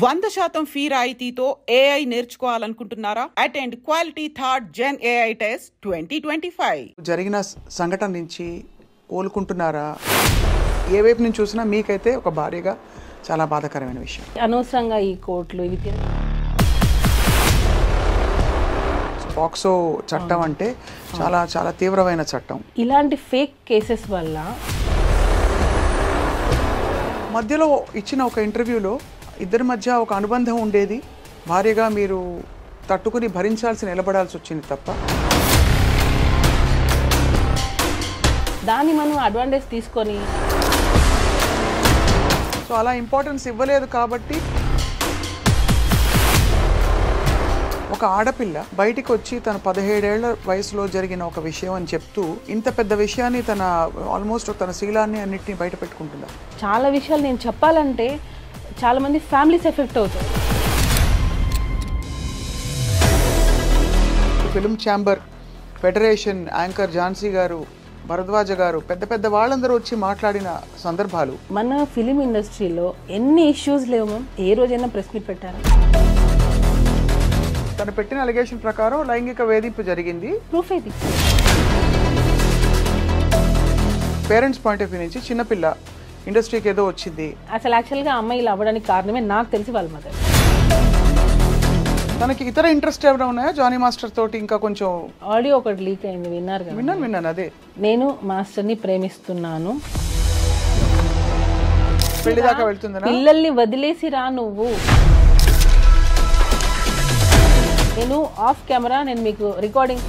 100% fee రాయితీతో AI నేర్చుకోవాలనుకుంటున్నారా? Attend quality third gen AI test 2025. జరిగిన సంఘటన నుంచి కోలుకుంటున్నారా? ఏ వైపు నుంచి చూసినా మీకైతే ఒక భారీగా చాలా బాధాకరమైన విషయం. అనవసరంగా ఈ కోర్టులు ఇవి పాక్సో చట్టం అంటే చాలా చాలా తీవ్రమైన చట్టం. ఇలాంటి ఫేక్ కేసెస్ వల్ల మధ్యలో ఇచ్చిన ఒక ఇంటర్వ్యూలో ఇద్దరి మధ్య ఒక అనుబంధం ఉండేది, భారీగా మీరు తట్టుకుని భరించాల్సి నిలబడాల్సి వచ్చింది తప్ప దాన్ని మనం అడ్వాంటేజ్ తీసుకొని సో అలా ఇంపార్టెన్స్ ఇవ్వలేదు. కాబట్టి ఒక ఆడపిల్ల బయటికి వచ్చి తన 17 ఏళ్ల వయసులో జరిగిన ఒక విషయం అని చెప్తూ ఇంత పెద్ద విషయాన్ని తన ఆల్మోస్ట్ తన శీలాన్ని అన్నింటినీ బయట పెట్టుకుంటున్నారు. చాలా విషయాలు నేను చెప్పాలంటే చాలా మంది ఫ్యామిలీస్ ఎఫెక్ట్ అవుతారు. Film chamber federation anchor Jhansi గారు, భరద్వాజ గారు, పెద్ద పెద్ద వాళ్ళందరూ వచ్చి మాట్లాడిన సందర్భాలు. మన ఫిలిం ఇండస్ట్రీలో ఎన్ని ఇష్యూస్ లేవు మ్యామ్, ఏ రోజైనా ప్రెస్ మీట్ పెట్టారు. తను పెట్టిన అలిగేషన్ ప్రకారం లైంగిక వేధింపు జరిగింది. ప్రూఫ్ అయితే పేరెంట్స్ పాయింట్ ఆఫ్ వ్యూ నుంచి చిన్నపిల్ల ఇండస్ట్రీకి ఏదో వచ్చింది. అసలు యాక్చువల్గా అమ్మాయిలు అవ్వడానికి కారణమే నాకు తెలిసి వాళ్ళ మదర్. తనకి ఇతర ఇంట్రెస్ట్ ఏమైనా ఉన్నాయా జానీ మాస్టర్ తోటి? ఇంకా కొంచెం ఆడియో ఒకటి లీక్ అయింది, విన్నారు కదా? విన్నాను. అదే నేను మాస్టర్ని ప్రేమిస్తున్నాను, పెళ్లి దాకా వెళ్తుందా? పిల్లల్ని వదిలేసి రా నువ్వు, నేను ఆఫ్ కెమెరా నేను మీకు రికార్డింగ్.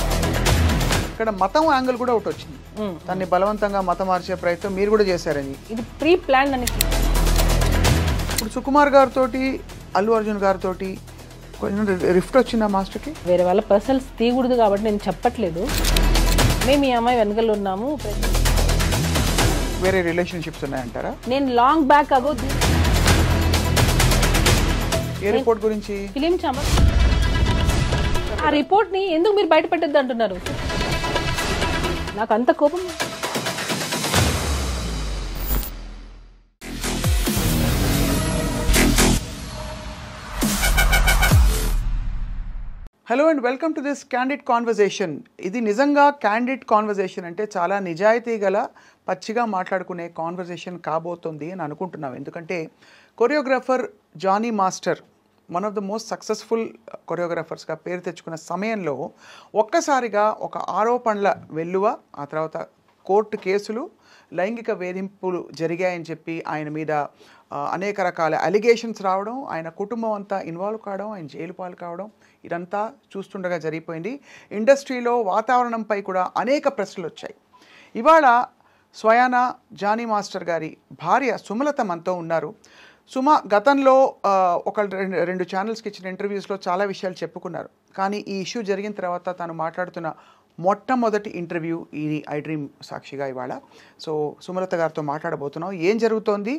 ఇక్కడ మతం యాంగిల్ కూడా ఒకటి వచ్చింది, దాన్ని బలవంతంగా మతం మార్చే ప్రయత్నం మీరు కూడా చేశారని. ఇది ప్రీ ప్లాన్ అని. ఇప్పుడు సుకుమార్ గారితో అల్లు అర్జున్ గారితో కొంచెం రిఫ్ట్ వచ్చిందా మాస్టర్కి? వేరే వాళ్ళ పర్సనల్స్ తీయకూడదు కాబట్టి నేను చెప్పట్లేదు. మేము ఈ అమ్మాయి వెనకలు ఉన్నాము. వేరే రిలేషన్షిప్స్ ఉన్నాయంటారా? నేను లాంగ్ బ్యాక్ అగో ఏ రిపోర్ట్ గురించి? Film chamber. ఆ రిపోర్ట్ని ఎందుకు మీరు బయట పెట్టద్దు అంటున్నారు? నాకు అంత కోపం. Hello and welcome to this candid conversation. ఇది నిజంగా క్యాండిడ్ కాన్వర్జేషన్ అంటే చాలా నిజాయితీ గల పచ్చిగా మాట్లాడుకునే కాన్వర్జేషన్ కాబోతుంది అని అనుకుంటున్నాం. ఎందుకంటే choreographer Jani master one of the most successful కొరియోగ్రాఫర్స్గా పేరు తెచ్చుకున్న సమయంలో ఒక్కసారిగా ఒక ఆరోపణల వెల్లువ, ఆ తర్వాత కోర్టు కేసులు, లైంగిక వేధింపులు జరిగాయని చెప్పి ఆయన మీద అనేక రకాల అలిగేషన్స్ రావడం, ఆయన కుటుంబం అంతా ఇన్వాల్వ్ కావడం, ఆయన జైలు పాలు కావడం, ఇదంతా చూస్తుండగా జరిగిపోయింది. ఇండస్ట్రీలో వాతావరణంపై కూడా అనేక ప్రశ్నలు వచ్చాయి. ఇవాళ స్వయాన జానీ మాస్టర్ గారి భార్య సుమలత మనతో ఉన్నారు. సుమ గతంలో ఒక రెండు ఛానల్స్కి ఇచ్చిన ఇంటర్వ్యూస్లో చాలా విషయాలు చెప్పుకున్నారు. కానీ ఈ ఇష్యూ జరిగిన తర్వాత తాను మాట్లాడుతున్న మొట్టమొదటి ఇంటర్వ్యూ ఇది ఐ డ్రీమ్ సాక్షిగా ఇవాళ. సో సుమలత గారితో మాట్లాడబోతున్నాం. ఏం జరుగుతోంది,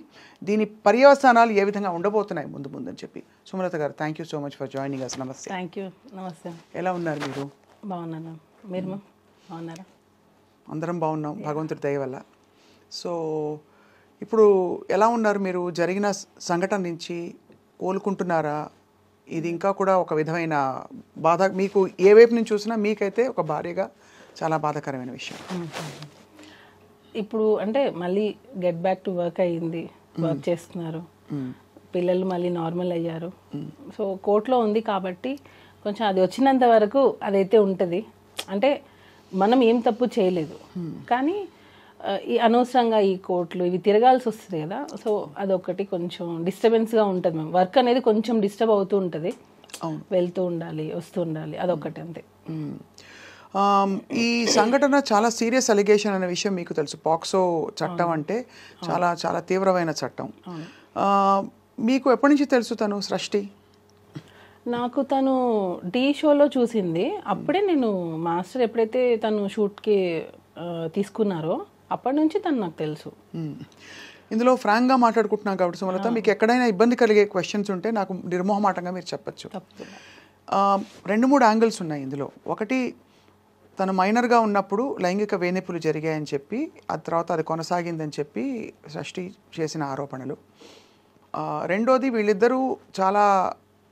దీని పర్యవసానాలు ఏ విధంగా ఉండబోతున్నాయి ముందు అని చెప్పి. సుమలత గారు, thank you so much for joining us. నమస్తే. Thank you. నమస్తే. ఎలా ఉన్నారు మీరు? బాగున్నాను. మీరు బాగున్నారా? అందరం బాగున్నాం భగవంతుడి దయ వల్ల. సో ఇప్పుడు ఎలా ఉన్నారు మీరు? జరిగిన సంఘటన నుంచి కోలుకుంటున్నారా? ఇది ఇంకా కూడా ఒక విధమైన బాధ, మీకు ఏ వైపు నుంచి చూసినా మీకైతే ఒక భారీగా చాలా బాధాకరమైన విషయం. ఇప్పుడు అంటే మళ్ళీ గెట్ బ్యాక్ టు వర్క్ అయ్యింది, వర్క్ చేస్తున్నారు, పిల్లలు మళ్ళీ నార్మల్ అయ్యారు. సో కోర్టులో ఉంది కాబట్టి కొంచెం అది వచ్చినంత వరకు అదైతే ఉంటుంది. అంటే మనం ఏం తప్పు చేయలేదు, కానీ ఈ అనవసరంగా ఈ కోర్టులు ఇవి తిరగాల్సి వస్తుంది కదా. సో అదొకటి కొంచెం డిస్టర్బెన్స్గా ఉంటుంది. మేము వర్క్ అనేది కొంచెం డిస్టర్బ్ అవుతూ ఉంటుంది, వెళ్తూ ఉండాలి, వస్తూ ఉండాలి, అదొకటి అంతే. ఈ సంఘటన చాలా సీరియస్ అలిగేషన్ అనే విషయం మీకు తెలుసు. పాక్సో చట్టం అంటే చాలా చాలా తీవ్రమైన చట్టం. మీకు ఎప్పటి నుంచి తెలుసు తను సృష్టి? నాకు తను టీ షోలో చూసింది. అప్పుడే నేను మాస్టర్ ఎప్పుడైతే తను షూట్కి తీసుకున్నారో అప్పటి నుంచి తను నాకు తెలుసు. ఇందులో ఫ్రాంక్గా మాట్లాడుకుంటున్నాం కాబట్టి సుమలత, మీకు ఎక్కడైనా ఇబ్బంది కలిగే క్వశ్చన్స్ ఉంటే నాకు నిర్మోహమాటంగా మీరు చెప్పచ్చు. 2-3 యాంగిల్స్ ఉన్నాయి ఇందులో. ఒకటి, తను మైనర్గా ఉన్నప్పుడు లైంగిక వేధింపులు జరిగాయని చెప్పి, ఆ తర్వాత అది కొనసాగిందని చెప్పి సృష్టి చేసిన ఆరోపణలు. రెండోది వీళ్ళిద్దరూ చాలా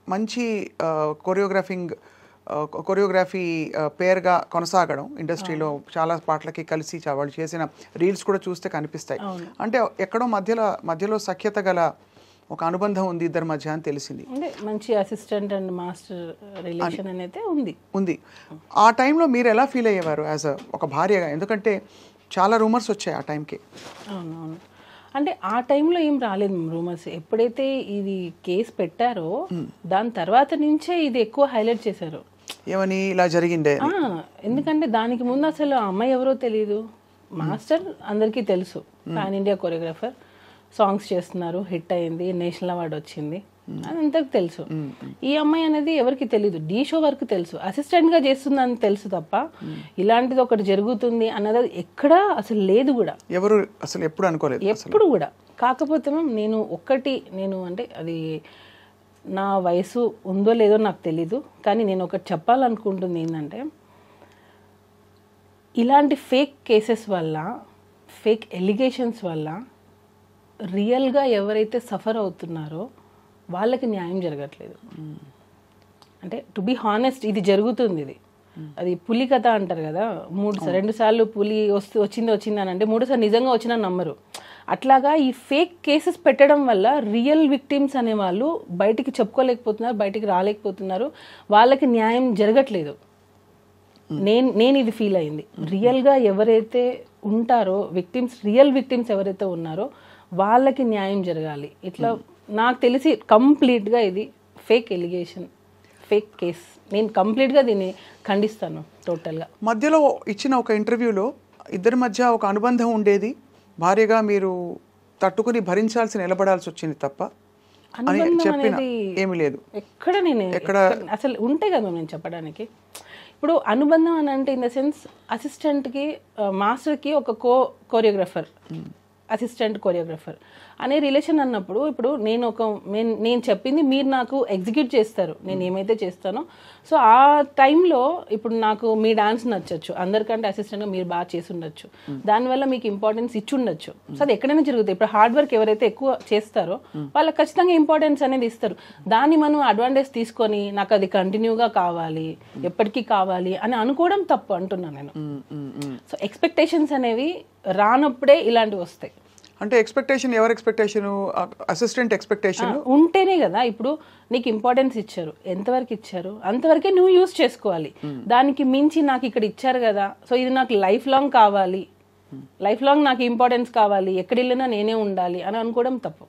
మంచి కొరియోగ్రఫీ పేరుగా కొనసాగడం ఇండస్ట్రీలో చాలా పాటలకి కలిసి వాళ్ళు చేసిన రీల్స్ కూడా చూస్తే కనిపిస్తాయి. అంటే ఎక్కడో మధ్యలో సఖ్యత గల ఒక అనుబంధం ఉంది ఇద్దరి మధ్య అని తెలిసింది. అంటే మంచి అసిస్టెంట్ అండ్ మాస్టర్ రిలేషన్ అనేది ఉంది. ఆ టైంలో మీరు ఎలా ఫీల్ అయ్యేవారు యాజ్ ఒక భార్యగా? ఎందుకంటే చాలా రూమర్స్ వచ్చాయి ఆ టైంకి. అవునవును. అంటే ఆ టైంలో ఏం రాలేదు రూమర్స్. ఎప్పుడైతే ఇది కేసు పెట్టారో దాని తర్వాత నుంచే ఇది ఎక్కువ హైలైట్ చేశారు. ఏమని ఇలా జరిగిందే? ఎందుకంటే దానికి ముందు అసలు ఆ అమ్మాయి ఎవరో తెలియదు. మాస్టర్ అందరికీ తెలుసు, పాన్ ఇండియా కొరియోగ్రాఫర్, సాంగ్స్ చేస్తున్నారు, హిట్ అయింది, నేషనల్ అవార్డు వచ్చింది, అదంతకు తెలుసు. ఈ అమ్మాయి అనేది ఎవరికి తెలియదు, డీ షో వరకు తెలుసు, అసిస్టెంట్ గా చేస్తుందని తెలుసు తప్ప ఇలాంటిది ఒకటి జరుగుతుంది అన్నది ఎక్కడా అసలు లేదు కూడా, ఎవరు అసలు ఎప్పుడు అనుకోలేదు ఎప్పుడు కూడా. కాకపోతే నేను అంటే అది నా వయసు ఉందో లేదో నాకు తెలీదు, కానీ నేను ఒకటి చెప్పాలనుకుంటుంది ఏంటంటే, ఇలాంటి ఫేక్ కేసెస్ వల్ల, ఫేక్ ఎలిగేషన్స్ వల్ల రియల్గా ఎవరైతే సఫర్ అవుతున్నారో వాళ్ళకి న్యాయం జరగట్లేదు. అంటే టు బీ హానెస్ట్, ఇది జరుగుతుంది. ఇది అది పులి కథ అంటారు కదా, 2 సార్లు పులి వచ్చింది అని అంటే 3 సార్లు నిజంగా వచ్చినా నమ్మరు. అట్లాగా ఈ ఫేక్ కేసెస్ పెట్టడం వల్ల రియల్ విక్టిమ్స్ అనే వాళ్ళు బయటికి చెప్పుకోలేకపోతున్నారు, బయటికి రాలేకపోతున్నారు, వాళ్ళకి న్యాయం జరగట్లేదు. నేను ఇది ఫీల్ అయింది. రియల్గా ఎవరైతే ఉంటారో విక్టిమ్స్, రియల్ విక్టిమ్స్ ఎవరైతే ఉన్నారో వాళ్ళకి న్యాయం జరగాలి. ఇట్లా నాకు తెలిసి కంప్లీట్గా ఇది ఫేక్ ఎలిగేషన్, ఫేక్ కేస్. నేను కంప్లీట్గా దీన్ని ఖండిస్తాను టోటల్గా. మధ్యలో ఇచ్చిన ఒక ఇంటర్వ్యూలో ఇద్దరి మధ్య ఒక అనుబంధం ఉండేది, భార్యగా మీరు తట్టుకుని భరించాల్సి నిలబడాల్సి వచ్చింది తప్ప అని చెప్పిన ఏమీ లేదు. ఎక్కడ అసలు ఉంటే కదా నేను చెప్పడానికి. ఇప్పుడు అనుబంధం అని అంటే ఇన్ ద సెన్స్ అసిస్టెంట్కి మాస్టర్కి ఒక కోరియోగ్రాఫర్, అసిస్టెంట్ కొరియోగ్రాఫర్ అనే రిలేషన్ అన్నప్పుడు, ఇప్పుడు నేను చెప్పింది మీరు నాకు ఎగ్జిక్యూట్ చేస్తారు, నేను ఏమైతే చేస్తానో. సో ఆ టైంలో ఇప్పుడు నాకు మీ డాన్స్ నచ్చచ్చు, అందరికంటే అసిస్టెంట్గా మీరు బాగా చేసి ఉండొచ్చు, దానివల్ల మీకు ఇంపార్టెన్స్ ఇచ్చి ఉండొచ్చు. సో అది ఎక్కడైనా జరుగుతుంది. ఇప్పుడు హార్డ్ వర్క్ ఎవరైతే ఎక్కువ చేస్తారో వాళ్ళకి ఖచ్చితంగా ఇంపార్టెన్స్ అనేది ఇస్తారు. దాన్ని మనం అడ్వాంటేజ్ తీసుకొని నాకు అది కంటిన్యూగా కావాలి, ఎప్పటికీ కావాలి అని అనుకోవడం తప్పు అంటున్నాను నేను. సో ఎక్స్పెక్టేషన్స్ అనేవి రానప్పుడే ఇలాంటివి వస్తాయి. అంటే ఎక్స్పెక్టేషన్, ఎవరి ఎక్స్పెక్టేషన్? అసిస్టెంట్ ఎక్స్పెక్టేషన్ ఉంటేనే కదా. ఇప్పుడు నీకు ఇంపార్టెన్స్ ఇచ్చారు, ఎంతవరకు ఇచ్చారు అంతవరకే నువ్వు యూజ్ చేసుకోవాలి. దానికి మించి నాకు ఇక్కడ ఇచ్చారు కదా, సో ఇది నాకు లైఫ్ లాంగ్ కావాలి, లైఫ్ లాంగ్ నాకు ఇంపార్టెన్స్ కావాలి, ఎక్కడ వెళ్ళినా నేనే ఉండాలి అని అనుకోవడం తప్పు.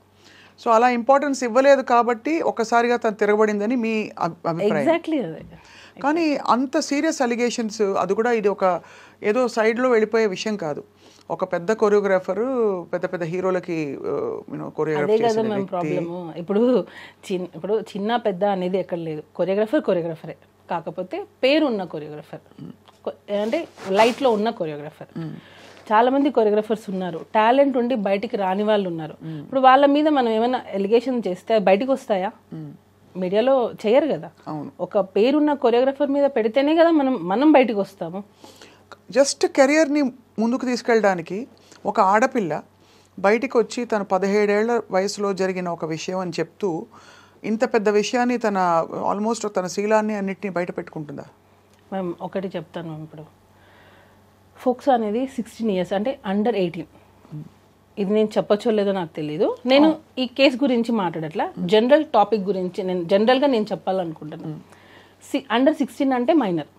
సో అలా ఇంపార్టెన్స్ ఇవ్వలేదు కాబట్టి ఒక్కసారిగా తను తిరగబడిందని మీ అభిప్రాయం? ఎగ్జాక్ట్లీ అదే. కానీ అంత సీరియస్ అలిగేషన్స్, అది కూడా ఇది ఒక ఏదో సైడ్లో వెళ్ళిపోయే విషయం కాదు. ఒక పెద్ద కొరియోగ్రాఫరు పెద్ద హీరోలకి అదే కదా మేము ప్రాబ్లము. ఇప్పుడు చిన్న పెద్ద అనేది ఎక్కడ లేదు, కొరియోగ్రాఫరే, కాకపోతే పేరున్న కొరియోగ్రాఫర్, అంటే లైట్లో ఉన్న కొరియోగ్రాఫర్. చాలా మంది కొరియోగ్రాఫర్స్ ఉన్నారు, టాలెంట్ ఉండి బయటికి రాని వాళ్ళు ఉన్నారు. ఇప్పుడు వాళ్ళ మీద మనం ఏమైనా ఎలిగేషన్ చేస్తే బయటకు వస్తాయా? మీడియాలో చేయరు కదా. ఒక పేరున్న కొరియోగ్రాఫర్ మీద పెడితేనే కదా మనం బయటకు వస్తాము. జస్ట్ కెరియర్ని ముందుకు తీసుకెళ్ళడానికి ఒక ఆడపిల్ల బయటికి వచ్చి తన 17 ఏళ్ల వయసులో జరిగిన ఒక విషయం అని చెప్తూ ఇంత పెద్ద విషయాన్ని ఆల్మోస్ట్ తన శీలాన్ని అన్నిటినీ బయట పెట్టుకుంటుందా? మ్యామ్ ఒకటి చెప్తాను మ్యామ్. ఇప్పుడు ఫోక్స్ అనేది 16 years, అంటే అండర్ 18. ఇది నేను చెప్పచ్చో లేదో నాకు తెలీదు. నేను ఈ కేసు గురించి మాట్లాడట్లా, జనరల్ టాపిక్ గురించి జనరల్గా నేను చెప్పాలనుకుంటున్నాను. అండర్ 16 అంటే మైనర్.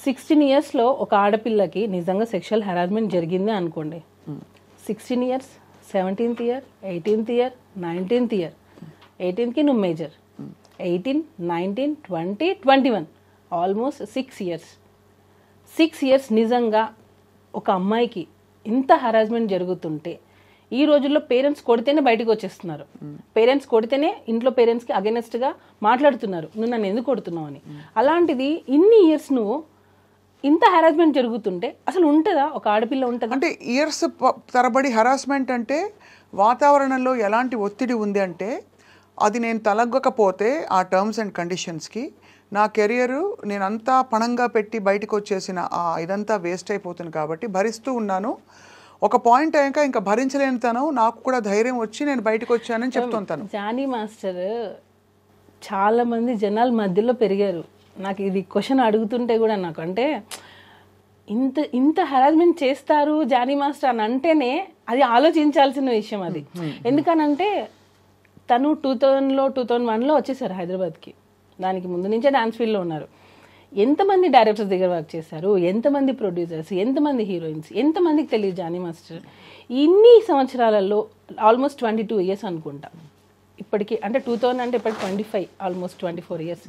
16 yearsలో ఒక ఆడపిల్లకి నిజంగా సెక్షువల్ హెరాస్మెంట్ జరిగింది అనుకోండి, 16 years, 17th year, 18th year, 19th year, 18కి నువ్వు మేజర్, 18, 19, 20, 21, ఆల్మోస్ట్ 6 years. 6 years నిజంగా ఒక అమ్మాయికి ఇంత హెరాస్మెంట్ జరుగుతుంటే, ఈ రోజుల్లో పేరెంట్స్ కొడితేనే బయటకు వచ్చేస్తున్నారు, పేరెంట్స్ కొడితేనే ఇంట్లో పేరెంట్స్కి అగెనెస్ట్గా మాట్లాడుతున్నారు, నువ్వు నన్ను ఎందుకు కొడుతున్నావు అని. అలాంటిది ఇన్ని ఇయర్స్ నువ్వు ఇంత హెరాస్మెంట్ జరుగుతుంటే అసలు ఉంటుందా? ఒక ఆడపిల్ల ఉంటుందా? అంటే ఇయర్స్ తరబడి హెరాస్మెంట్ అంటే వాతావరణంలో ఎలాంటి ఒత్తిడి ఉంది అంటే, అది నేను తలగ్గకపోతే ఆ టర్మ్స్ అండ్ కండిషన్స్కి నా కెరియరు నేనంతా పణంగా పెట్టి బయటకు వచ్చేసిన ఇదంతా వేస్ట్ అయిపోతుంది కాబట్టి భరిస్తూ ఉన్నాను. ఒక పాయింట్ అయ్యాక ఇంకా భరించలేని తను నాకు కూడా ధైర్యం వచ్చి నేను బయటకు వచ్చానని చెప్తుంటాను. జానీ మాస్టర్ చాలా మంది జనాల మధ్యలో పెరిగారు. నాకు ఇది క్వశ్చన్ అడుగుతుంటే కూడా నాకు అంటే ఇంత ఇంత హెరాస్మెంట్ చేస్తారు జానీ మాస్టర్ అని అంటేనే అది ఆలోచించాల్సిన విషయం అది. ఎందుకనంటే తను 2000లో 2001లో వచ్చేసారు హైదరాబాద్కి. దానికి ముందు నుంచే డాన్స్ ఫీల్డ్లో ఉన్నారు. ఎంతమంది డైరెక్టర్స్ దగ్గర వర్క్ చేశారు, ఎంతమంది ప్రొడ్యూసర్స్, ఎంతమంది హీరోయిన్స్, ఎంతమందికి తెలియదు జానీ మాస్టర్. ఇన్ని సంవత్సరాలలో ఆల్మోస్ట్ 22 years అనుకుంటా ఇప్పటికి. అంటే 2000 అంటే ఇప్పటికి 25, ఆల్మోస్ట్ 24 years.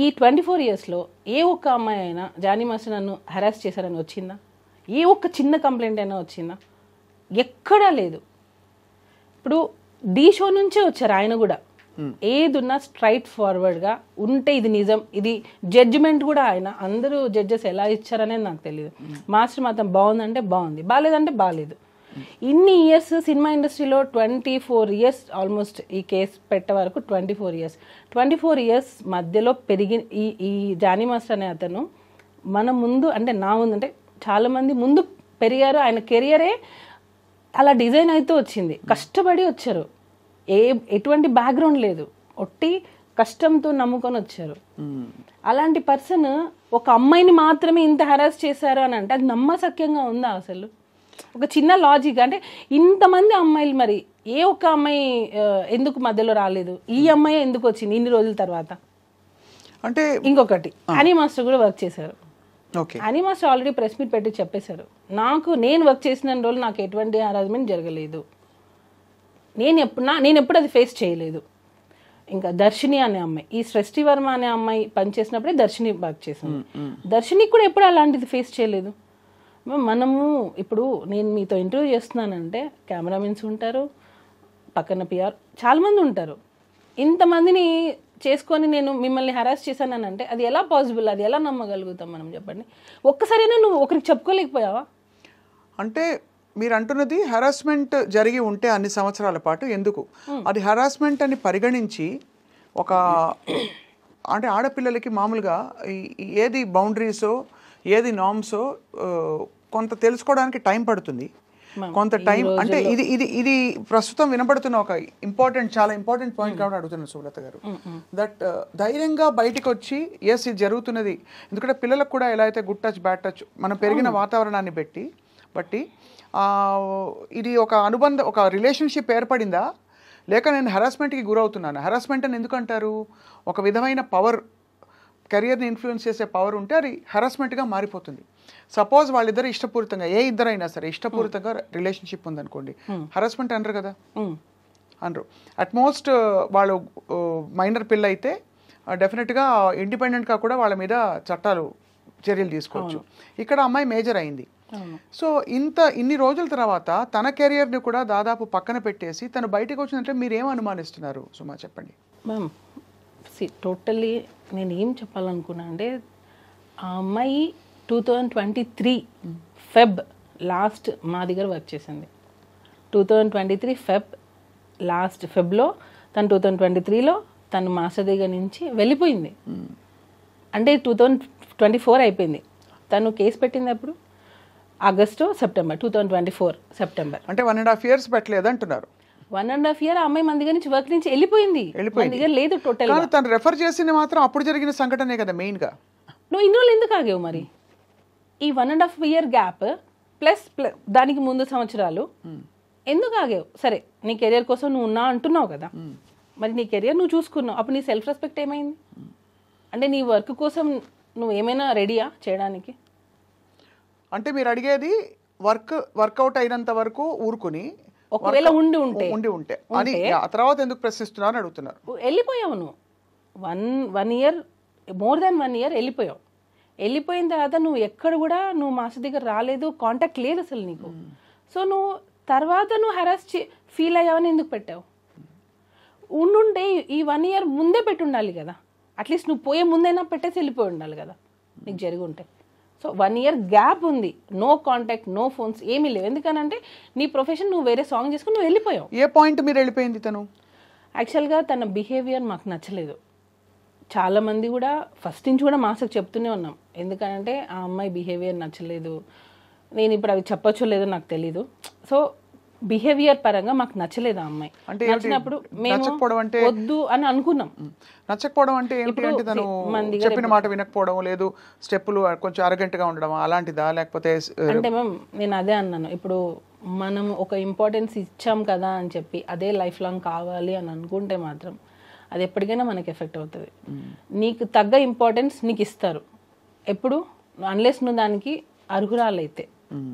ఈ 24 yearsలో ఏ ఒక్క అమ్మాయి అయినా జానీ మాస్టర్ నన్ను హెరాస్ చేశారని వచ్చిందా? ఏ ఒక్క చిన్న కంప్లైంట్ అయినా వచ్చిందా? ఎక్కడా లేదు. ఇప్పుడు ఢీ షో నుంచే వచ్చారు ఆయన కూడా. ఏదున్నా స్ట్రైట్ ఫార్వర్డ్గా ఉంటే ఇది నిజం, ఇది జడ్జిమెంట్ కూడా ఆయన అందరూ జడ్జెస్ ఎలా ఇచ్చారనేది నాకు తెలియదు. మాస్టర్ మాత్రం బాగుందంటే బాగుంది, బాగాలేదంటే బాగాలేదు. ఇన్ని ఇయర్స్ సినిమా ఇండస్ట్రీలో 24 years ఆల్మోస్ట్ ఈ కేసు పెట్టే వరకు 24 years మధ్యలో పెరిగి ఈ జానీ మాస్టర్ అనే అతను మన ముందు అంటే నా ముందు అంటే చాలామంది ముందు పెరిగారు. ఆయన కెరియరే అలా డిజైన్ అయితే వచ్చింది, కష్టపడి వచ్చారు. ఎటువంటి బ్యాక్గ్రౌండ్ లేదు, ఒట్టి కష్టంతో నమ్ముకొని వచ్చారు. అలాంటి పర్సన్ ఒక అమ్మాయిని మాత్రమే ఇంత హెరాస్ చేశారు అని అంటే అది నమ్మశక్యంగా ఉందా అసలు? ఒక చిన్న లాజిక్ అంటే ఇంతమంది అమ్మాయిలు మరి ఏ ఒక్క అమ్మాయి ఎందుకు మధ్యలో రాలేదు? ఈ అమ్మాయి ఎందుకు వచ్చింది ఇన్ని రోజుల తర్వాత? అంటే ఇంకొకటి హనీ మాస్టర్ కూడా వర్క్ చేశారు. Honey master already press meet పెట్టి చెప్పేశారు, నేను వర్క్ చేసిన రోజులు నాకు ఎటువంటి హరాస్మెంట్ జరగలేదు, నేను ఎప్పుడు అది ఫేస్ చేయలేదు. ఇంకా దర్శిని అనే అమ్మాయి, ఈ సృష్టి వర్మ అనే అమ్మాయి పనిచేసినప్పుడే దర్శిని వర్క్ చేసింది. దర్శినికి కూడా ఎప్పుడు అలాంటిది ఫేస్ చేయలేదు. మనము ఇప్పుడు నేను మీతో ఇంటర్వ్యూ చేస్తున్నానంటే కెమెరామెన్స్ ఉంటారు, పక్కన పిఆర్ చాలామంది ఉంటారు. ఇంతమందిని చేసుకొని నేను మిమ్మల్ని హెరాస్ చేశానని అంటే అది ఎలా పాసిబుల్? అది ఎలా నమ్మగలుగుతాం మనం? చెప్పండి. ఒక్కసారైనా నువ్వు ఒకరికి చెప్పుకోలేకపోయావా? అంటే మీరు అంటున్నది హెరాస్మెంట్ జరిగి ఉంటే అన్ని సంవత్సరాల పాటు ఎందుకు అది హెరాస్మెంట్ అని పరిగణించి ఒక అంటే ఆడపిల్లలకి మామూలుగా ఏది బౌండరీసో ఏది నార్మ్సో కొంత తెలుసుకోవడానికి టైం పడుతుంది, కొంత టైం. అంటే ఇది ఇది ఇది ప్రస్తుతం వినబడుతున్న ఒక చాలా ఇంపార్టెంట్ పాయింట్ కాబట్టి అడుగుతున్నాను సుబ్రత గారు. దట్ ధైర్యంగా బయటకు వచ్చి ఎస్ ఇది జరుగుతున్నది. ఎందుకంటే పిల్లలకు కూడా ఎలా అయితే గుడ్ టచ్ బ్యాడ్ టచ్ మనం పెరిగిన వాతావరణాన్ని బట్టి ఇది ఒక అనుబంధం, ఒక రిలేషన్షిప్ ఏర్పడిందా, లేక నేను హెరాస్మెంట్కి గురవుతున్నాను? హెరాస్మెంట్ అని ఎందుకు అంటారు? ఒక విధమైన పవర్, కెరియర్ని ఇన్ఫ్లుయెన్స్ చేసే పవర్ ఉంటే అది హెరాస్మెంట్గా మారిపోతుంది. సపోజ్ వాళ్ళిద్దరు ఇష్టపూరితంగా, ఏ ఇద్దరైనా సరే ఇష్టపూరితంగా రిలేషన్షిప్ ఉందనుకోండి, హెరాస్మెంట్ అనరు కదా, అనరు. అట్మోస్ట్ వాళ్ళు మైనర్ పిల్ల అయితే డెఫినెట్గా ఇండిపెండెంట్గా కూడా వాళ్ళ మీద చర్యలు తీసుకోవచ్చు. ఇక్కడ అమ్మాయి మేజర్ అయింది. సో ఇన్ని రోజుల తర్వాత తన కెరియర్ని కూడా దాదాపు పక్కన పెట్టేసి తను బయటకు వచ్చిందంటే మీరు ఏం అనుమానిస్తున్నారు సుమా, చెప్పండి. మ్యామ్ టోటల్లీ నేను ఏం చెప్పాలనుకున్నా అంటే ఆ అమ్మాయి 2023 ఫెబ్ లాస్ట్ మా దగ్గర వర్క్ చేసింది. 2023 ఫెబ్లో తను 2023లో తను మాస్టర్ దగ్గర నుంచి వెళ్ళిపోయింది. అంటే 2024 అయిపోయింది. తను కేసు పెట్టింది అప్పుడు సెప్టెంబర్ 2024 సెప్టెంబర్. అంటే 1.5 years పెట్టలేదు అంటున్నారు. 1.5 year అమ్మాయి మన దగ్గర నుంచి వర్క్ నుంచి వెళ్ళిపోయింది. మన దగ్గర లేదు టోటల్. తను రెఫర్ చేసింది మాత్రం అప్పుడు జరిగిన సంఘటనే కదా మెయిన్ గా. నువ్వు ఇన్ని రోజులు ఎందుకు ఆగావు మరి? ఈ 1.5 year గ్యాప్ ప్లస్ దానికి ముందు సంవత్సరాలు ఎందుకు ఆగావు? సరే నీ కెరియర్ కోసం నువ్వు ఉన్నా అంటున్నావు కదా, మరి నీ కెరియర్ నువ్వు చూసుకున్నావు, అప్పుడు నీ సెల్ఫ్ రెస్పెక్ట్ ఏమైంది? అంటే నీ వర్క్ కోసం నువ్వు ఏమైనా రెడీయా చేయడానికి? అంటే మీరు అడిగేది వర్కౌట్ అయినంత వరకు ఊరుకుని ఒకవేళ ఉండి ఉంటే అని ఆ తర్వాత ఎందుకు ప్రశ్నిస్తున్నారు అని అడుగుతున్నారు. వెళ్ళిపోయావు నువ్వు 1 year, మోర్ దాన్ 1 year వెళ్ళిపోయావు. వెళ్ళిపోయిన తర్వాత నువ్వు ఎక్కడ కూడా నువ్వు మాస్టర్ దగ్గర రాలేదు, కాంటాక్ట్ లేదు అసలు నీకు. సో నువ్వు తర్వాత నువ్వు హెరాస్ ఫీల్ అయ్యావని ఎందుకు పెట్టావు? ఉండుంటే ఈ 1 year ముందే పెట్టి ఉండాలి కదా, అట్లీస్ట్ నువ్వు పోయే ముందైనా పెట్టేసి వెళ్ళిపోయి ఉండాలి కదా నీకు జరిగి ఉంటే. సో 1 year గ్యాప్ ఉంది, నో కాంటాక్ట్, నో ఫోన్స్, ఏమీ లేవు. ఎందుకనంటే నీ ప్రొఫెషన్ నువ్వు వేరే సాంగ్ చేసుకుని నువ్వు వెళ్ళిపోయావు. ఏ పాయింట్ మీరు వెళ్ళిపోయింది తను? యాక్చువల్గా తన బిహేవియర్ మాకు నచ్చలేదు. చాలామంది కూడా ఫస్ట్ నుంచి కూడా మాస్టర్కి చెప్తూనే ఉన్నాం, ఎందుకంటే ఆ అమ్మాయి బిహేవియర్ నచ్చలేదు. నేను ఇప్పుడు అవి చెప్పొచ్చో లేదో నాకు తెలీదు. సో బిహేవియర్ పరంగా మాకు నచ్చలేదు ఆ అమ్మాయి. అంటే నచ్చినప్పుడు మేము వద్దు అని అనుకున్నాం. నచ్చకపోవడం అంటే ఏంటి అంటే తను చెప్పిన మాట వినకపోవడం, లేదు స్టెప్పులు కొంచెం అరగంటగా ఉండడం అలాంటిదా, లేకపోతే అంటే మ్యామ్ నేను అదే అన్నాను, ఇప్పుడు మనం ఒక ఇంపార్టెన్స్ ఇచ్చాం కదా అని చెప్పి అదే లైఫ్ లాంగ్ కావాలి అని అనుకుంటే మాత్రం అది ఎప్పటికైనా మనకి ఎఫెక్ట్ అవుతుంది. నీకు తగ్గ ఇంపార్టెన్స్ నీకు ఇస్తారు ఎప్పుడు, అన్లెస్ నువ్వు దానికి అర్హురాలైతే,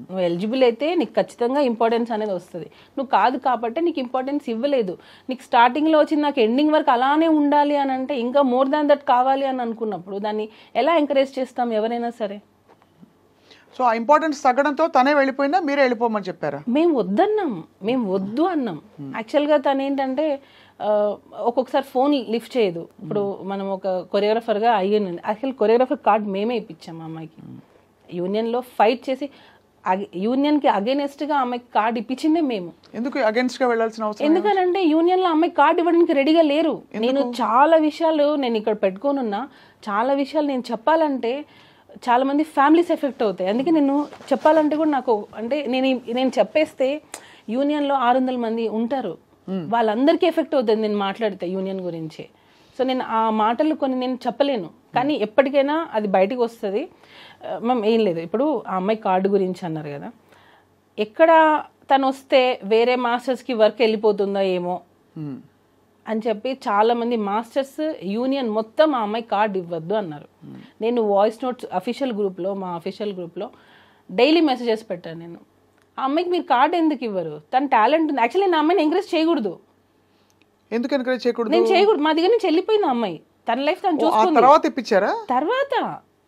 నువ్వు ఎలిజిబుల్ అయితే నీకు ఖచ్చితంగా ఇంపార్టెన్స్ అనేది వస్తుంది. నువ్వు కాదు కాబట్టి నీకు ఇంపార్టెన్స్ ఇవ్వలేదు. నీకు స్టార్టింగ్లో వచ్చింది నాకు ఎండింగ్ వరకు అలానే ఉండాలి అని అంటే ఇంకా మోర్ దాన్ దట్ కావాలి అని అనుకున్నప్పుడు దాన్ని ఎలా ఎంకరేజ్ చేస్తాం ఎవరైనా సరే. సో ఆ ఇంపార్టెన్స్ తగ్గడంతో తనే వెళ్ళిపోయిందా, మీరే వెళ్ళిపోమని చెప్పారా? మేము వద్దన్నాం, మేము వద్దు అన్నాం. యాక్చువల్గా తను ఏంటంటే ఒక్కొక్కసారి ఫోన్ లిఫ్ట్ చేయదు. ఇప్పుడు మనం ఒక కొరియోగ్రాఫర్గా అయ్యింది, యాక్చువల్ కొరియోగ్రాఫర్ కార్డ్ మేమే ఇప్పించాం ఆ అమ్మాయికి. యూనియన్లో ఫైట్ చేసి యూనియన్కి అగేనెస్ట్గా అమ్మాయికి కార్డ్ ఇప్పించిందే మేము. ఎందుకు అగేన్స్ట్గా వెళ్ళాల్సిన అవసరం? ఎందుకనంటే యూనియన్లో అమ్మాయి కార్డ్ ఇవ్వడానికి రెడీగా లేరు. నేను చాలా విషయాలు నేను ఇక్కడ పెట్టుకోనున్నా, చాలా విషయాలు నేను చెప్పాలంటే చాలా మంది ఫ్యామిలీస్ ఎఫెక్ట్ అవుతాయి. అందుకే నేను చెప్పాలంటే కూడా నాకు అంటే నేను చెప్పేస్తే యూనియన్లో 600 మంది ఉంటారు, వాళ్ళందరికీ ఎఫెక్ట్ అవుతుంది నేను మాట్లాడితే యూనియన్ గురించి. సో నేను ఆ మాటలు కొన్ని నేను చెప్పలేను, కానీ ఎప్పటికైనా అది బయటకు వస్తుంది. మ్యామ్ ఏం లేదు, ఇప్పుడు ఆ అమ్మాయి కార్డు గురించి అన్నారు కదా, ఎక్కడ తను వస్తే వేరే మాస్టర్స్కి వర్క్ వెళ్ళిపోతుందో ఏమో అని చెప్పి చాలామంది మాస్టర్స్ యూనియన్ మొత్తం ఆ అమ్మాయి కార్డు ఇవ్వద్దు అన్నారు. నేను వాయిస్ నోట్స్ అఫీషియల్ గ్రూప్లో, మా అఫీషియల్ గ్రూప్లో డైలీ మెసేజెస్ పెట్టాను. నేను ఆ అమ్మాయికి మీరు కార్డు ఎందుకు ఇవ్వరు, తన టాలెంట్ ఉంది. యాక్చువల్లీ నేను ఆ అమ్మాయిని ఎంకరేజ్ చేయకూడదు. ఎందుకు ఎంకరేజ్ చేయకూడదు? నేను చేయకూడదు, మా దగ్గర నుంచి వెళ్ళిపోయింది ఆ అమ్మాయి, తన లైఫ్ తను చూసుకుంది. తర్వాత ఇప్పించారా? తర్వాత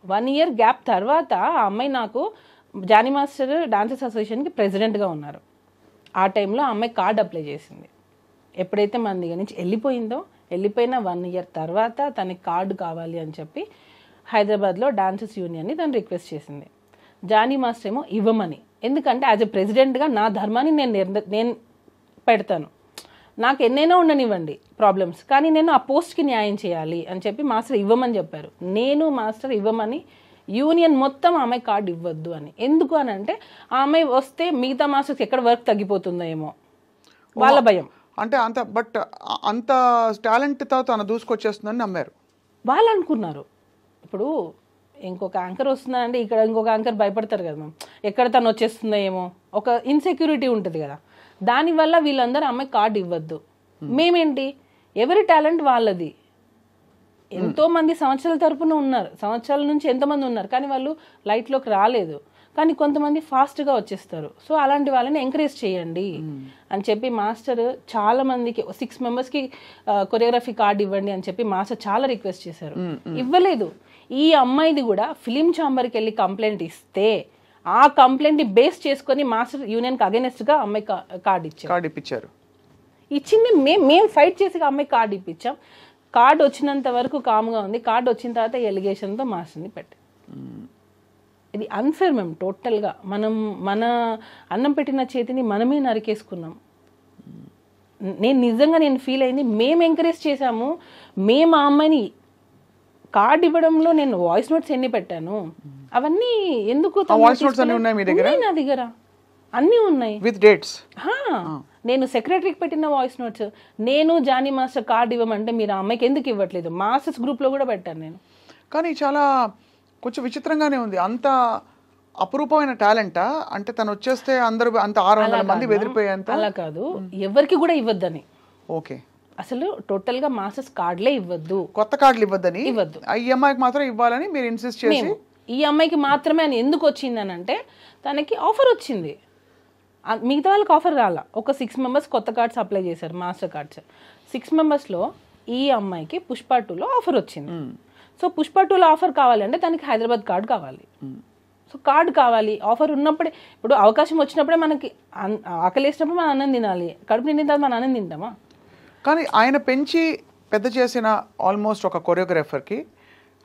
1 year గ్యాప్ తర్వాత ఆ అమ్మాయి నాకు జానీ మాస్టర్ డాన్సర్స్ అసోసియేషన్కి ప్రెసిడెంట్గా ఉన్నారు. ఆ టైంలో ఆ అమ్మాయి కార్డు అప్లై చేసింది. ఎప్పుడైతే మన దగ్గర నుంచి వెళ్ళిపోయిందో, వెళ్ళిపోయిన 1 year తర్వాత తనకి కార్డు కావాలి అని చెప్పి హైదరాబాద్లో డాన్సర్స్ యూనియన్ని తను రిక్వెస్ట్ చేసింది. జానీ మాస్టర్ ఏమో ఇవ్వమని, ఎందుకంటే యాజ్ ఎ ప్రెసిడెంట్గా నా ధర్మాన్ని నేను పెడతాను, నాకు ఎన్నైనా ఉండనివ్వండి ప్రాబ్లమ్స్, కానీ నేను ఆ పోస్ట్కి న్యాయం చేయాలి అని చెప్పి మాస్టర్ ఇవ్వమని చెప్పారు. నేను మాస్టర్ ఇవ్వమని, యూనియన్ మొత్తం ఆమె కార్డు ఇవ్వద్దు అని. ఎందుకు అని అంటే ఆ అమ్మాయి వస్తే మిగతా మాస్టర్స్ ఎక్కడ వర్క్ తగ్గిపోతుందో ఏమో వాళ్ళ భయం. అంటే అంత టాలెంట్తో తను దూసుకొచ్చేస్తుందని నమ్మారు వాళ్ళు అనుకున్నారు. ఇప్పుడు ఇంకొక యాంకర్ వస్తుందంటే ఇక్కడ ఇంకొక యాంకర్ భయపడతారు కదా మ్యామ్, ఎక్కడ తను వచ్చేస్తుందో ఏమో, ఒక ఇన్సెక్యూరిటీ ఉంటుంది కదా, దానివల్ల వీళ్ళందరూ అమ్మాయి కార్డు ఇవ్వద్దు. మేమేంటి, ఎవరి టాలెంట్ వాళ్ళది. ఎంతో మంది సంవత్సరాల తరపున ఉన్నారు, సంవత్సరాల నుంచి ఎంతమంది ఉన్నారు, కానీ వాళ్ళు లైట్లోకి రాలేదు. కానీ కొంతమంది ఫాస్ట్గా వచ్చేస్తారు. సో అలాంటి వాళ్ళని ఎంకరేజ్ చేయండి అని చెప్పి మాస్టర్ చాలా మందికి 6 members కొరియోగ్రఫీ కార్డు ఇవ్వండి అని చెప్పి మాస్టర్ చాలా రిక్వెస్ట్ చేశారు, ఇవ్వలేదు. ఈ అమ్మాయిది కూడా ఫిలిం ఛాంబర్కి వెళ్ళి కంప్లైంట్ ఇస్తే ఆ కంప్లైంట్ని బేస్ చేసుకొని మాస్టర్ యూనియన్కి అగెనెస్ట్గా అమ్మాయి కార్డు ఇప్పించారు. ఇచ్చింది మేము ఫైట్ చేసి అమ్మాయి కార్డు ఇప్పించాం. కార్డు వచ్చినంత వరకు కామ్గా ఉంది. కార్డు వచ్చిన తర్వాత ఎలిగేషన్తో మాస్టర్ని పెట్టి, ఇది అన్ఫేర్ మేము టోటల్గా. మన అన్నం పెట్టిన చేతిని మనమే నరికేసుకున్నాం. నేను ఫీల్ అయింది, మేము ఎంకరేజ్ చేశాము. మేము ఆ అమ్మాయిని కార్డు ఇవ్వడంలో నేను వాయిస్ నోట్స్ ఎన్ని పెట్టాను, అవన్నీ ఎందుకు నా దగ్గర అన్నీ ఉన్నాయి విత్ డేట్స్. నేను సెక్రటరీకి పెట్టిన వాయిస్ నోట్స్, నేను జానీ మాస్టర్ కార్డు ఇవ్వమంటే మీరు ఆ అమ్మాయికి ఎందుకు ఇవ్వట్లేదు, మాస్టర్స్ గ్రూప్లో కూడా పెట్టాను నేను. కానీ చాలా కొంచెం విచిత్రంగానే ఉంది. అంత అపురూపమైన టాలెంటా అంటే తను వచ్చేస్తే అందరూ అంత 600 మంది బెదిరిపోయేంత? అలా కాదు, ఎవరికి కూడా ఇవ్వద్దని. ఓకే, అసలు టోటల్ గా మాస్టర్స్ కార్డులే ఇవ్వద్దు, కొత్త కార్డులు ఇవ్వద్దు. ఈ అమ్మాయికి మాత్రం ఇవ్వాలని మీరు ఇన్సిస్ట్ చేసి, ఈ అమ్మాయికి మాత్రమే అని ఎందుకు వచ్చింది అని అంటే తనకి ఆఫర్ వచ్చింది, మిగతా వాళ్ళకి ఆఫర్ రాలా. ఒక 6 members కొత్త కార్డ్స్ అప్లై చేశారు, మాస్టర్ కార్డ్స్. 6 membersలో ఈ అమ్మాయికి పుష్ప 2లో ఆఫర్ వచ్చింది. సో పుష్ప 2లో ఆఫర్ కావాలి అంటే తనకి హైదరాబాద్ కార్డు కావాలి. సో కార్డు కావాలి, ఆఫర్ ఉన్నప్పుడే, ఇప్పుడు అవకాశం వచ్చినప్పుడే మనకి ఆకలేసినప్పుడు మనం అన్నం తినాలి, కడుపు నిండిన తర్వాత మనం అన్నం తింటామా? కానీ ఆయన పెంచి పెద్ద చేసిన ఆల్మోస్ట్ ఒక కొరియోగ్రాఫర్కి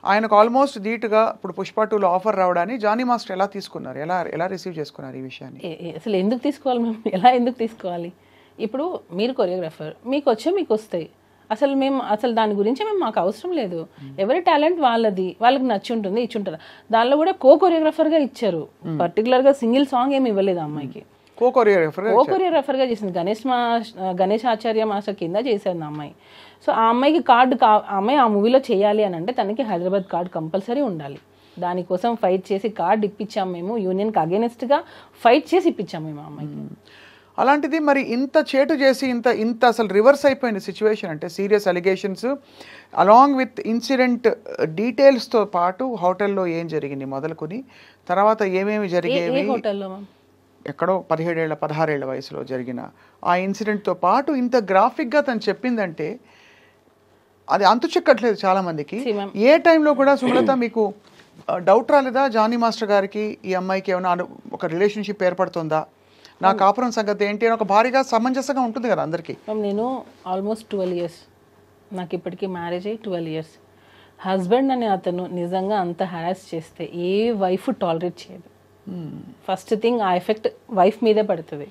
ఆయనకు ఆల్మోస్ట్ ధీటుగా ఇప్పుడు పుష్ప 2లో ఆఫర్ రావడాన్ని జానీ మాస్టర్ ఎలా తీసుకున్నారు, ఎలా రిసీవ్ చేసుకున్నారు ఈ విషయాన్ని? అసలు ఎందుకు తీసుకోవాలి మేము, ఎలా ఎందుకు తీసుకోవాలి? ఇప్పుడు మీరు కొరియోగ్రాఫర్, మీకు వస్తాయి, అసలు దాని గురించి మాకు అవసరం లేదు. ఎవరి టాలెంట్ వాళ్ళది, వాళ్ళకి నచ్చి ఉంటుంది, ఇచ్చి ఉంటుంది. దానిలో కూడా కొరియోగ్రాఫర్ గా ఇచ్చారు, పర్టికులర్ గా సింగిల్ సాంగ్ ఏమి ఇవ్వలేదు అమ్మాయికి. కొరియోగ్రాఫర్ గా చేసింది గణేష్ ఆచార్య మాస్టర్ కింద చేశారు ఆ అమ్మాయి. సో ఆ అమ్మాయికి అమ్మాయి ఆ మూవీలో చేయాలి అని అంటే తనకి హైదరాబాద్ కార్డు కంపల్సరీ ఉండాలి. దానికోసం ఫైట్ చేసి కార్డు ఇప్పించాం మేము, యూనియన్కి అగేనెస్ట్ గా ఫైట్ చేసి ఇప్పించాం మేము ఆ అమ్మాయికి. అలాంటిది మరి ఇంత చేటు చేసి ఇంత అసలు రివర్స్ అయిపోయింది సిచ్యువేషన్ అంటే, serious allegations along with incident డీటెయిల్స్తో పాటు హోటల్లో ఏం జరిగింది మొదలుకొని తర్వాత ఏమేమి జరిగేవి, ఎక్కడో 17 16 ఏళ్ల వయసులో జరిగిన ఆ ఇన్సిడెంట్తో పాటు ఇంత గ్రాఫిక్గా తను చెప్పిందంటే అది అంతు చిక్కట్లేదు చాలామందికి. ఏ టైంలో కూడా సుమలత మీకు డౌట్ రాలేదా జానీ మాస్టర్ గారికి ఈ అమ్మాయికి ఏమైనా ఒక రిలేషన్షిప్ ఏర్పడుతుందా, నా కాపురం సంగతి ఏంటి అని ఒక భారీగా సమంజసంగా ఉంటుంది కదా అందరికీ? నేను ఆల్మోస్ట్ 12 years, నాకు ఇప్పటికీ మ్యారేజ్ అయ్యి 12 years. హస్బెండ్ అనే అతను నిజంగా అంత హరాస్ చేస్తే ఏ వైఫ్ టాలరేట్ చేయదు. ఫస్ట్ థింగ్ ఆ ఎఫెక్ట్ వైఫ్ మీదే పడుతుంది,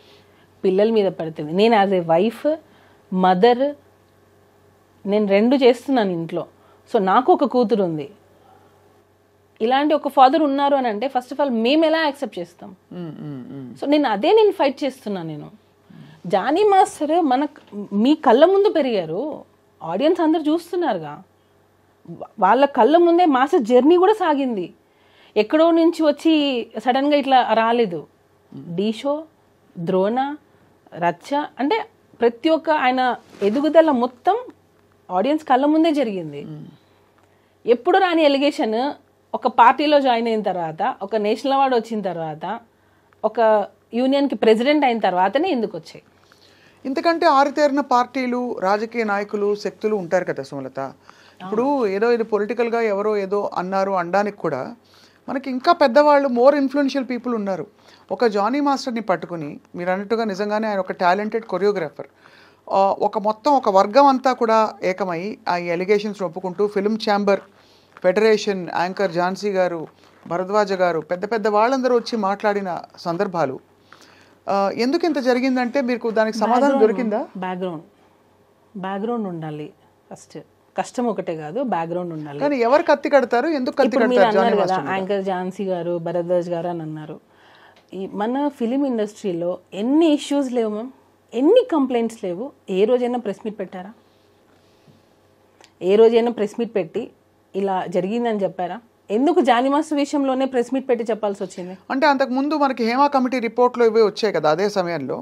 పిల్లల మీద పడుతుంది. నేను యాజ్ ఏ వైఫ్, మదర్, నేను 2 చేస్తున్నాను ఇంట్లో. సో నాకు ఒక కూతురు ఉంది, ఇలాంటి ఒక ఫాదర్ ఉన్నారు అని అంటే ఫస్ట్ ఆఫ్ ఆల్ మేము ఎలా యాక్సెప్ట్ చేస్తాం? సో నేను ఫైట్ చేస్తున్నాను. నేను జానీ మాస్టర్ మీ కళ్ళ ముందు పెరిగారు, ఆడియన్స్ అందరు చూస్తున్నారుగా, వాళ్ళ కళ్ళ ముందే మాస్టర్ జర్నీ కూడా సాగింది. ఎక్కడో నుంచి వచ్చి సడన్గా ఇట్లా రాలేదు. డీ షో, ద్రోణ, రచ్చ అంటే ప్రతి ఒక్క ఆయన ఎదుగుదల మొత్తం ఆడియన్స్ కళ్ళ ముందే జరిగింది. ఎప్పుడు రాని ఎలిగేషన్ ఒక పార్టీలో జాయిన్ అయిన తర్వాత, ఒక నేషనల్ అవార్డు వచ్చిన తర్వాత, ఒక యూనియన్కి ప్రెసిడెంట్ అయిన తర్వాతనే ఎందుకు వచ్చాయి? ఇంతకంటే ఆరితేరిన పార్టీలు, రాజకీయ నాయకులు, శక్తులు ఉంటారు కదా సుమలత. ఇప్పుడు ఇది పొలిటికల్గా ఎవరో ఏదో అన్నారు అనడానికి కూడా మనకి ఇంకా పెద్దవాళ్ళు, మోర్ ఇన్ఫ్లుయెన్షియల్ పీపుల్ ఉన్నారు. ఒక జానీ మాస్టర్ని పట్టుకుని మీరు అన్నట్టుగా నిజంగానే ఆయన ఒక టాలెంటెడ్ కొరియోగ్రాఫర్, ఒక వర్గం అంతా కూడా ఏకమై ఆ ఎలిగేషన్స్ ఒప్పుకుంటూ film chamber, federation, anchor Jhansi గారు, భరద్వాజ గారు, పెద్ద వాళ్ళందరూ వచ్చి మాట్లాడిన సందర్భాలు. ఎందుకు ఇంత జరిగిందంటే మీకు దానికి సమాధానం దొరికిందా? బ్యాక్గ్రౌండ్ ఉండాలి ఫస్ట్. కష్టం ఒకటే కాదు, బ్యాక్గ్రౌండ్ ఉండాలి. కానీ ఎవరు కత్తి కడతారు, ఎందుకు కత్తి కడతారు? యాంకర్ ఝాన్సీ గారు, భరద్వాజ్ గారు అని అన్నారు. మన ఫిలిం ఇండస్ట్రీలో ఎన్ని ఇష్యూస్ లేవు మ్యామ్, ఎన్ని కంప్లైంట్స్ లేవు. ఏ రోజైనా ప్రెస్ మీట్ పెట్టారా? ఏ రోజైనా ప్రెస్ మీట్ పెట్టి ఇలా జరిగిందని చెప్పారా? ఎందుకు జానీ మాస్టర్ విషయంలోనే ప్రెస్ మీట్ పెట్టి చెప్పాల్సి వచ్చింది? అంటే అంతకు ముందు మనకి హేమా కమిటీ రిపోర్ట్లో ఇవే వచ్చాయి కదా అదే సమయంలో.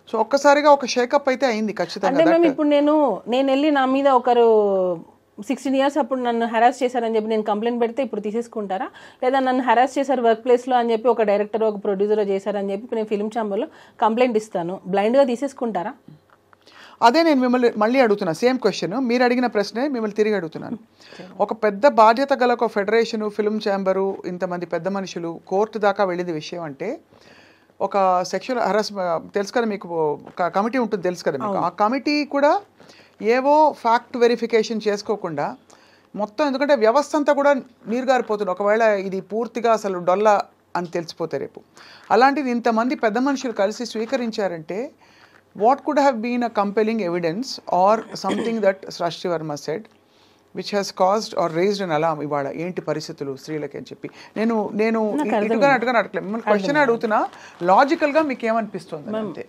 సో ఒక్కసారిగా ఒక షేకప్ అయితే అయింది ఖచ్చితంగా. అంటే మేము ఇప్పుడు నేను వెళ్ళి నా మీద ఒకరు 16 years అప్పుడు నన్ను హెరాస్ చేశారని చెప్పి నేను కంప్లైంట్ పెడితే ఇప్పుడు తీసేసుకుంటారా? లేదా నన్ను హెరాస్ చేశారు వర్క్ ప్లేస్లో అని చెప్పి ఒక డైరెక్టర్, ఒక ప్రొడ్యూసర్ చేశారని చెప్పి నేను ఫిల్మ్ ఛాంబర్లో కంప్లైంట్ ఇస్తాను, బ్లైండ్గా తీసేసుకుంటారా? అదే నేను మిమ్మల్ని మళ్ళీ అడుగుతున్నా, సేమ్ క్వశ్చన్ మీరు అడిగిన ప్రశ్నే మిమ్మల్ని తిరిగి అడుగుతున్నాను. ఒక పెద్ద బాధ్యత గల ఒక ఫెడరేషను, ఫిల్మ్ ఛాంబరు, ఇంతమంది పెద్ద మనుషులు కోర్టు దాకా వెళ్ళింది విషయం అంటే, ఒక సెక్షువల్ హరాస్మెంట్ తెలుసు కదా మీకు, ఒక కమిటీ ఉంటుంది తెలుసు కదా మీకు. ఆ కమిటీ కూడా ఏవో ఫ్యాక్ట్ వెరిఫికేషన్ చేసుకోకుండా మొత్తం, ఎందుకంటే వ్యవస్థ అంతా కూడా నీరుగారిపోతుంది ఒకవేళ ఇది పూర్తిగా అసలు డొల్లా అని తెలిసిపోతే రేపు. అలాంటిది ఇంతమంది పెద్ద మనుషులు కలిసి స్వీకరించారంటే what could have been a compelling evidence or something that Srashti Verma said which has caused or raised an alarm? ఇవాళ ఏంటి పరిస్థితులు స్త్రీలకి అని చెప్పి నేను ఇటుగా అడగలేదు, మిమ్మల్ని క్వశ్చన్ అడుగుతున్నా, లాజికల్గా మీకు ఏమనిపిస్తుంది? అంతే.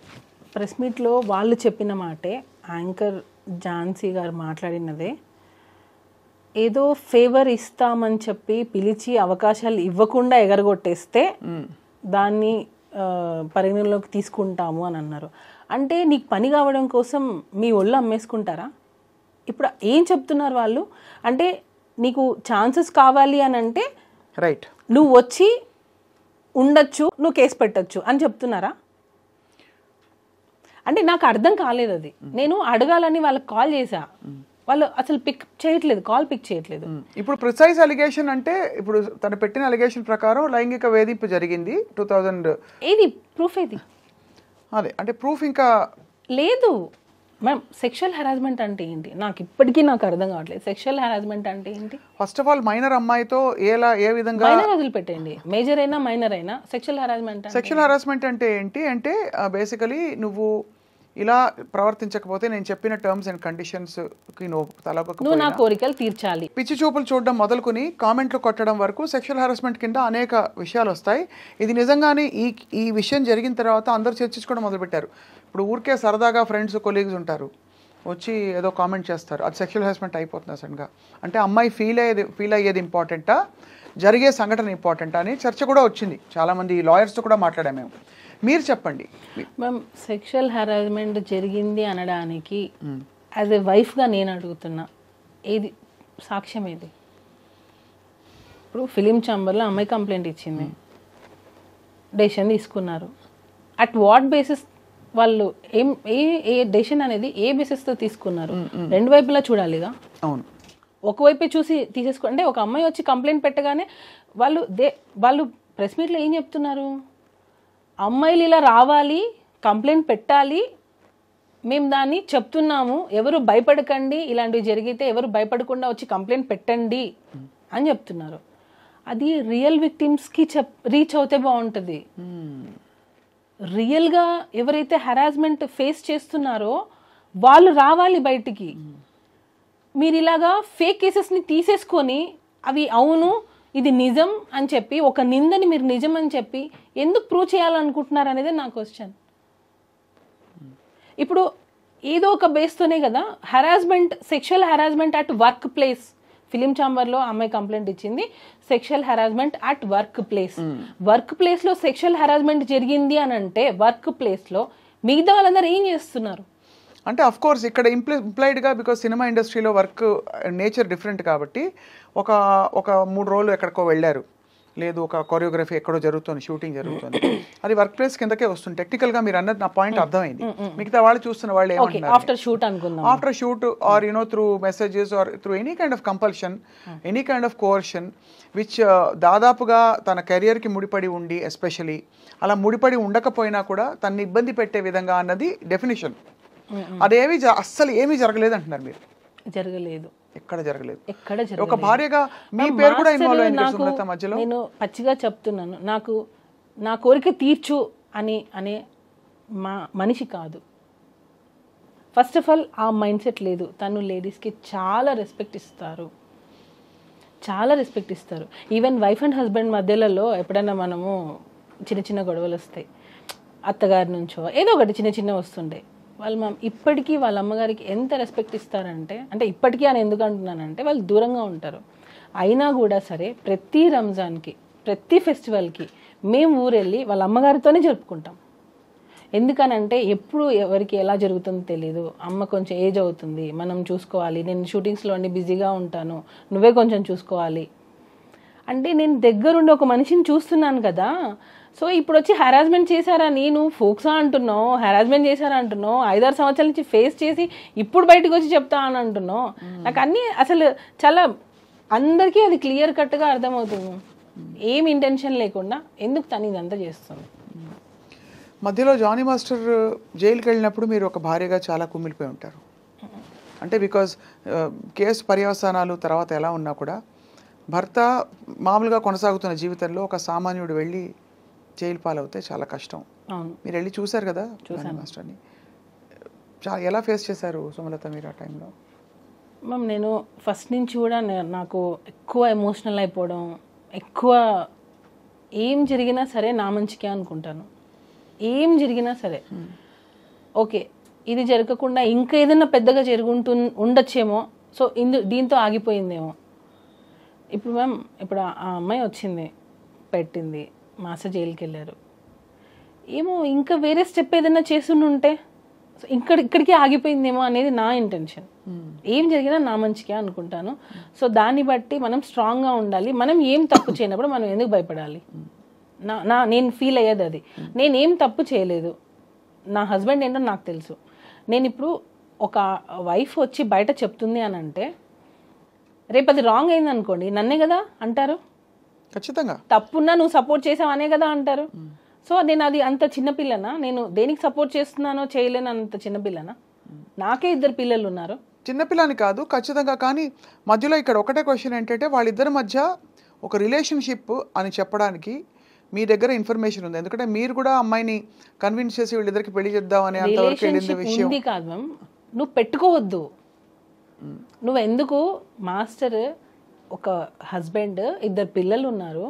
ప్రెస్ మీట్లో వాళ్ళు చెప్పిన మాటే, యాంకర్ ఝాన్సీ గారు మాట్లాడినదే, ఏదో ఫేవర్ ఇస్తామని చెప్పి పిలిచి అవకాశాలు ఇవ్వకుండా ఎగరగొట్టేస్తే దాన్ని పరిగణలోకి తీసుకుంటాము అని అన్నారు. అంటే నీకు పని కావడం కోసం మీ ఒళ్ళు అమ్మేసుకుంటారా? ఇప్పుడు ఏం చెప్తున్నారు వాళ్ళు అంటే, నీకు ఛాన్సెస్ కావాలి అని అంటే రైట్ నువ్వు వచ్చి ఉండొచ్చు, నువ్వు కేసు పెట్టచ్చు అని చెప్తున్నారా? అంటే నాకు అర్థం కాలేదు అది. నేను అడగాలని వాళ్ళకి కాల్ చేశా, వాళ్ళు అసలు కాల్ పిక్ చేయట్లేదు. ఇప్పుడు ప్రిసైజ్ అలిగేషన్ అంటే, ఇప్పుడు తను పెట్టిన అలిగేషన్ ప్రకారం లైంగిక వేధింపు జరిగింది 2000. ఏది ప్రూఫ్? ఏది అదే అంటే ప్రూఫ్ ఇంకా లేదు మ్యామ్. సెక్షువల్ హెరాస్మెంట్ అంటే ఏంటి నాకు ఇప్పటికీ అర్థం కావట్లేదు. సెక్షువల్ హెరాస్మెంట్ అంటే ఏంటి? ఫస్ట్ ఆఫ్ ఆల్ మైనర్ అమ్మాయితో ఏ విధంగా, మైనర్ వదిలిపెట్టండి, మేజర్ అయినా మైనర్ అయినా సెక్షువల్ హెరాస్మెంట్. సెక్షువల్ హెరాస్మెంట్ అంటే ఏంటి అంటే బేసికలీ నువ్వు ఇలా ప్రవర్తించకపోతే నేను చెప్పిన టర్మ్స్ అండ్ కండిషన్స్కి నువ్వు నా తలొక కోరికలు తీర్చాలి. పిచ్చి చూపులు చూడడం మొదలుకొని కామెంట్లు కొట్టడం వరకు సెక్షువల్ హారాస్మెంట్ కింద అనేక విషయాలు వస్తాయి. ఇది నిజంగానే ఈ విషయం జరిగిన తర్వాత అందరూ చర్చించుకోవడం మొదలుపెట్టారు. ఇప్పుడు ఊరికే సరదాగా ఫ్రెండ్స్ కొలీగ్స్ ఉంటారు, వచ్చి ఏదో కామెంట్ చేస్తారు, అది సెక్షువల్ హారాస్మెంట్ అయిపోతుంది సడన్గా. అంటే అమ్మాయి ఫీల్ అయ్యేది ఇంపార్టెంటా, జరిగే సంఘటన ఇంపార్టెంటా అని చర్చ కూడా వచ్చింది. చాలామంది లాయర్స్తో కూడా మాట్లాడాము మేము. మీరు చెప్పండి మ్యామ్, సెక్షువల్ హెరాస్మెంట్ జరిగింది అనడానికి యాజ్ ఎ వైఫ్గా నేను అడుగుతున్నా, ఏది సాక్ష్యం ఏది? ఇప్పుడు ఫిలిం ఛాంబర్లో అమ్మాయి కంప్లైంట్ ఇచ్చింది, డెసిషన్ తీసుకున్నారు. అట్ వాట్ బేసిస్ వాళ్ళు ఏ డెసిషన్ అనేది ఏ బేసిస్తో తీసుకున్నారు? రెండు వైపులా చూడాలిగా. అవును, ఒకవైపే చూసి తీసేసుకో అంటే ఒక అమ్మాయి వచ్చి కంప్లైంట్ పెట్టగానే వాళ్ళు ప్రెస్ మీట్లో ఏం చెప్తున్నారు? అమ్మాయిలు ఇలా రావాలి, కంప్లైంట్ పెట్టాలి, మేము దాన్ని చెప్తున్నాము, ఎవరు భయపడకండి, ఇలాంటివి జరిగితే ఎవరు భయపడకుండా వచ్చి కంప్లైంట్ పెట్టండి అని చెప్తున్నారు. అది రియల్ విక్టిమ్స్కి రీచ్ అవుతే బాగుంటుంది. రియల్గా ఎవరైతే హెరాస్మెంట్ ఫేస్ చేస్తున్నారో వాళ్ళు రావాలి బయటికి. మీరు ఇలాగా ఫేక్ కేసెస్ని తీసేసుకొని అవి అవును ఇది నిజం అని చెప్పి ఒక నిందని మీరు నిజం అని చెప్పి ఎందుకు ప్రూవ్ చేయాలనుకుంటున్నారు అనేది నా క్వశ్చన్. ఇప్పుడు ఏదో ఒక బేస్తోనే కదా harassment, sexual harassment at workplace. Film ఛాంబర్లో అమ్మాయి కంప్లైంట్ ఇచ్చింది, sexual harassment at workplace. Work ప్లేస్లో సెక్షువల్ హెరాస్మెంట్ జరిగింది అని అంటే వర్క్ ప్లేస్లో మిగతా వాళ్ళందరూ ఏం చేస్తున్నారు? అంటే అఫ్ కోర్స్ ఇక్కడ ఇంప్లాయిడ్గా, బికాజ్ సినిమా ఇండస్ట్రీలో వర్క్ నేచర్ డిఫరెంట్ కాబట్టి ఒక 3 రోజులు ఎక్కడికో వెళ్ళారు, లేదు ఒక కొరియోగ్రఫీ ఎక్కడో జరుగుతుంది, షూటింగ్ జరుగుతుంది, అది వర్క్ ప్లేస్ కిందకే వస్తుంది. టెక్నికల్గా మీరు అన్నది నా పాయింట్ అర్థమైంది. మిగతా వాళ్ళు చూస్తున్న వాళ్ళు ఏమంటున్నారు, ఆఫ్టర్ షూట్ అనుకుందాం, after shoot or through messages or through any kind of compulsion, any kind of coercion which దాదాపుగా తన కెరియర్కి ముడిపడి ఉండి, ఎస్పెషలీ అలా ముడిపడి ఉండకపోయినా కూడా తన్ని ఇబ్బంది పెట్టే విధంగా అన్నది డెఫినేషన్. అదేమి అస్సలు ఏమీ జరగలేదు అంటున్నారు మీరు. జరగలేదు, ఎక్కడ జరగలేదు. ఒక భార్యగా మీ పేరు కూడా ఇన్వాల్వ్ అయింది సుమలత మధ్యలో. నేను పచ్చిగా చెప్తున్నాను, నా కోరిక తీర్చు అనే మనిషి కాదు. ఫస్ట్ ఆఫ్ ఆల్ ఆ మైండ్ సెట్ లేదు. తను లేడీస్కి చాలా రెస్పెక్ట్ ఇస్తారు. ఈవెన్ వైఫ్ అండ్ హస్బెండ్ మధ్యలలో ఎప్పుడైనా మనము చిన్న గొడవలు వస్తాయి, అత్తగారి నుంచో ఏదో ఒకటి చిన్న వస్తుండే, వాళ్ళు ఇప్పటికీ వాళ్ళ అమ్మగారికి ఎంత రెస్పెక్ట్ ఇస్తారంటే, అంటే ఇప్పటికీ అని ఎందుకు అంటున్నానంటే వాళ్ళు దూరంగా ఉంటారు, అయినా కూడా సరే ప్రతి రంజాన్కి, ప్రతి ఫెస్టివల్కి మేము ఊరెళ్ళి వాళ్ళ అమ్మగారితోనే జరుపుకుంటాం. ఎందుకనంటే ఎప్పుడు ఎవరికి ఎలా జరుగుతుందో తెలియదు. అమ్మ కొంచెం ఏజ్ అవుతుంది, మనం చూసుకోవాలి, నేను షూటింగ్స్లో అన్ని బిజీగా ఉంటాను, నువ్వే కొంచెం చూసుకోవాలి అంటే నేను దగ్గరుండి ఒక మనిషిని చూస్తున్నాను కదా. సో ఇప్పుడు వచ్చి హెరాస్మెంట్ చేశారని నువ్వు ఫోక్సా అంటున్నావు, హెరాస్మెంట్ చేశారా అంటున్నావు, 5-6 సంవత్సరాల నుంచి ఫేస్ చేసి ఇప్పుడు బయటకు వచ్చి చెప్తా అని అంటున్నావు. నాకు అన్నీ అసలు చాలా అందరికీ అది క్లియర్ కట్గా అర్థమవుతుంది. ఏం ఇంటెన్షన్ లేకుండా ఎందుకు తను ఇదంతా చేస్తుంది. మధ్యలో జానీ మాస్టర్ జైలుకి వెళ్ళినప్పుడు మీరు ఒక భార్యగా చాలా కుమిలిపోయి ఉంటారు. అంటే బికాజ్ కేసు పర్యవసానాలు తర్వాత ఎలా ఉన్నా కూడా భర్త మామూలుగా కొనసాగుతున్న జీవితంలో ఒక సామాన్యుడు వెళ్ళి జైలు పాలవుతే చాలా కష్టం. మీరు వెళ్ళి చూశారు కదా జానీ మాస్టర్ని, ఎలా ఫేస్ చేశారు సుమలత మీరు ఆ టైంలో? మ్యామ్ నేను ఫస్ట్ నుంచి కూడా నాకు ఎక్కువ ఎమోషనల్ అయిపోవడం, ఎక్కువ ఏం జరిగినా సరే నా మంచికే అనుకుంటాను. ఏం జరిగినా సరే ఓకే ఇది జరగకుండా ఇంకా ఏదైనా పెద్దగా ఉండొచ్చేమో, సో దీంతో ఆగిపోయిందేమో. ఇప్పుడు మ్యామ్ ఇప్పుడు ఆ అమ్మాయి వచ్చింది, పెట్టింది, మాస్టర్ జైలుకి వెళ్ళారు, ఏమో ఇంకా వేరే స్టెప్ ఏదైనా చేస్తుంటే ఇక్కడికి ఆగిపోయిందేమో అనేది నా ఇంటెన్షన్. ఏం జరిగినా నా మంచికే అనుకుంటాను. సో దాన్ని బట్టి మనం స్ట్రాంగ్గా ఉండాలి. మనం ఏం తప్పు చేయనప్పుడు మనం ఎందుకు భయపడాలి? నేను ఫీల్ అయ్యేది అది. నేనేం తప్పు చేయలేదు, నా హస్బెండ్ ఏంటో నాకు తెలుసు. నేను ఇప్పుడు ఒక వైఫ్ వచ్చి బయట చెప్తుంది అని అంటే రేపు అది రాంగ్ అయింది అనుకోండి, నన్నే కదా అంటారు. ఖచ్చితంగా తప్పున్నా నువ్వు సపోర్ట్ చేసావు అనే కదా అంటారు. సో నేను అది అంత చిన్నపిల్లనా? నేను దేనికి సపోర్ట్ చేస్తున్నానో చేయలేను అంత చిన్నపిల్లనా? నాకే 2 పిల్లలు ఉన్నారు. చిన్నపిల్లని కాదు ఖచ్చితంగా. కానీ మధ్యలో ఇక్కడ ఒకటే క్వశ్చన్ ఏంటంటే వాళ్ళిద్దరి మధ్య ఒక రిలేషన్షిప్ అని చెప్పడానికి మీ దగ్గర ఇన్ఫర్మేషన్ ఉంది, ఎందుకంటే మీరు కూడా అమ్మాయిని కన్విన్స్ చేసి వీళ్ళిద్దరికి పెళ్లి చేద్దాం అనే అంతవరకు వెళ్ళింది విషయం ఉంది కాదు మ్యామ్. నువ్వు పెట్టుకోవద్దు. నువ్వు ఎందుకు మాస్టర్ ఒక హస్బెండ్, 2 పిల్లలు ఉన్నారు.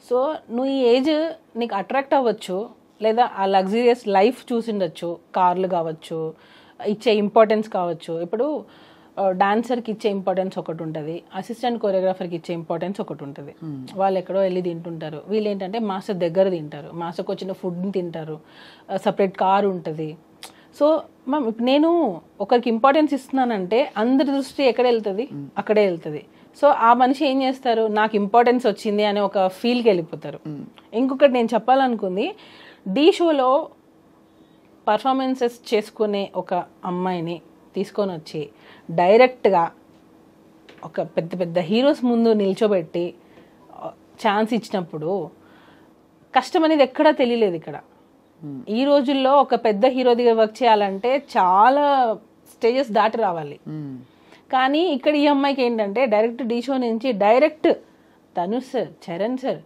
సో నువ్వు ఈ ఏజ్ నీకు అట్రాక్ట్ అవ్వచ్చు, లేదా ఆ లగ్జరియస్ లైఫ్ చూసిండొచ్చు, కార్లు కావచ్చు, ఇచ్చే ఇంపార్టెన్స్ కావచ్చు. ఇప్పుడు డాన్సర్కి ఇచ్చే ఇంపార్టెన్స్ ఒకటి ఉంటుంది, అసిస్టెంట్ కొరియోగ్రాఫర్కి ఇచ్చే ఇంపార్టెన్స్ ఒకటి ఉంటుంది. వాళ్ళు ఎక్కడో వెళ్ళి తింటుంటారు, వీళ్ళు ఏంటంటే మాస్టర్ దగ్గర తింటారు, మాస్టర్కి వచ్చిన ఫుడ్ని తింటారు, సపరేట్ కారు ఉంటుంది. సో మ్యామ్ ఇప్పుడు నేను ఒకరికి ఇంపార్టెన్స్ ఇస్తున్నానంటే అందరి దృష్టి ఎక్కడ వెళ్తుంది, అక్కడే వెళ్తుంది. సో ఆ మనిషి ఏం చేస్తారు, నాకు ఇంపార్టెన్స్ వచ్చింది అనే ఒక ఫీల్కి వెళ్ళిపోతారు. ఇంకొకటి నేను చెప్పాలనుకుంది, ఢీ షోలో పర్ఫార్మెన్సెస్ చేసుకునే ఒక అమ్మాయిని తీసుకొని వచ్చి డైరెక్ట్గా ఒక పెద్ద పెద్ద హీరోస్ ముందు నిల్చోబెట్టి ఛాన్స్ ఇచ్చినప్పుడు కష్టం అనేది ఎక్కడా తెలియలేదు. ఇక్కడ ఈ రోజుల్లో ఒక పెద్ద హీరో దగ్గర వర్క్ చేయాలంటే చాలా స్టేజెస్ దాటి రావాలి. కానీ ఇక్కడ ఈ అమ్మాయికి ఏంటంటే డైరెక్ట్ ఢీ షో నుంచి direct Dhanush sir, Charan sir,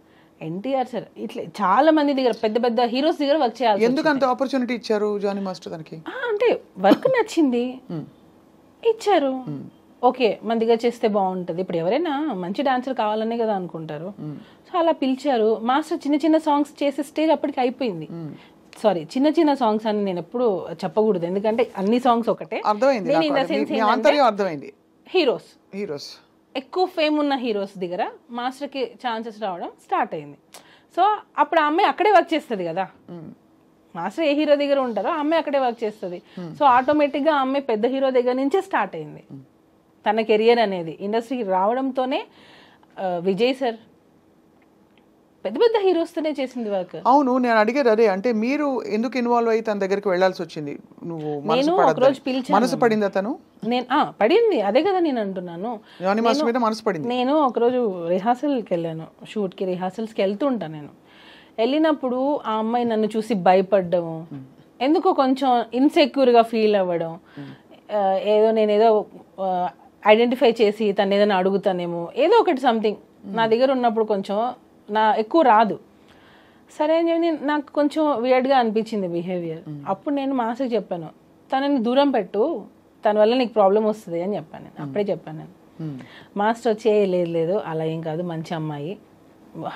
NTR sir, ఇట్లా చాలా మంది దగ్గర పెద్ద పెద్ద హీరోస్ దగ్గర వర్క్ చేయాలి. ఎందుకు అంత ఆపర్చునిటీ ఇచ్చారు జానీ మాస్టర్ దానికి? అంటే వర్క్ నచ్చింది, ఇచ్చారు. ఓకే మన దగ్గర చేస్తే బాగుంటుంది. ఇప్పుడు ఎవరైనా మంచి డాన్సర్ కావాలనే కదా అనుకుంటారు. సో అలా పిలిచారు. మాస్టర్ చిన్న చిన్న సాంగ్స్ చేసే స్టేజ్ అప్పటికి అయిపోయింది. సారీ, చిన్న చిన్న సాంగ్స్ అని నేను ఎప్పుడు చెప్పకూడదు, ఎందుకంటే అన్ని సాంగ్స్ ఒకటే. అర్థమైంది. హీరోస్ ఎక్కువ ఫేమ్ ఉన్న హీరోస్ దగ్గర మాస్టర్కి ఛాన్సెస్ రావడం స్టార్ట్ అయింది. సో అప్పుడు ఆ అమ్మాయి అక్కడే వర్క్ చేస్తుంది కదా, మాస్టర్ ఏ హీరో దగ్గర ఉంటారో ఆ అమ్మాయి అక్కడే వర్క్ చేస్తుంది. సో ఆటోమేటిక్గా ఆ అమ్మాయి పెద్ద హీరో దగ్గర నుంచే స్టార్ట్ అయింది తన కెరియర్ అనేది. ఇండస్ట్రీకి రావడంతోనే విజయ్ సార్ పెద్ద పెద్ద హీరోస్తోనే చేసింది వర్క్. అవును, నేను అడిగేది అదే, అంటే మీరు ఎందుకు ఇన్వాల్వ్ అయ్యి తన దగ్గరికి వెళ్లాల్సి వచ్చింది? నువ్వు నేను ఒకరోజు పిలిచాను. మనసు పడిందా తను? నేను పడింది, అదే కదా నేను అంటున్నాను. నేను ఒకరోజు రిహార్సల్కి వెళ్ళాను, షూట్కి రిహార్సల్స్కి వెళ్తుంటాను. నేను వెళ్ళినప్పుడు ఆ అమ్మాయి నన్ను చూసి భయపడ్డము, ఎందుకో కొంచెం ఇన్సెక్యూర్గా ఫీల్ అవ్వడం, నేనేదో ఐడెంటిఫై చేసి తను ఏదైనా అడుగుతానేమో, ఏదో ఒకటి సంథింగ్ నా దగ్గర ఉన్నప్పుడు కొంచెం ఎక్కువ రాదు. సరే అని నాకు కొంచెం వియర్డ్గా అనిపించింది బిహేవియర్. అప్పుడు నేను మాస్టర్కి చెప్పాను, తనని దూరం పెట్టు, తన వల్ల నీకు ప్రాబ్లం వస్తుంది అని చెప్పాను. నేను అప్పుడే చెప్పాను. నేను మాస్టర్ వచ్చి లేదు అలా ఏం కాదు, మంచి అమ్మాయి,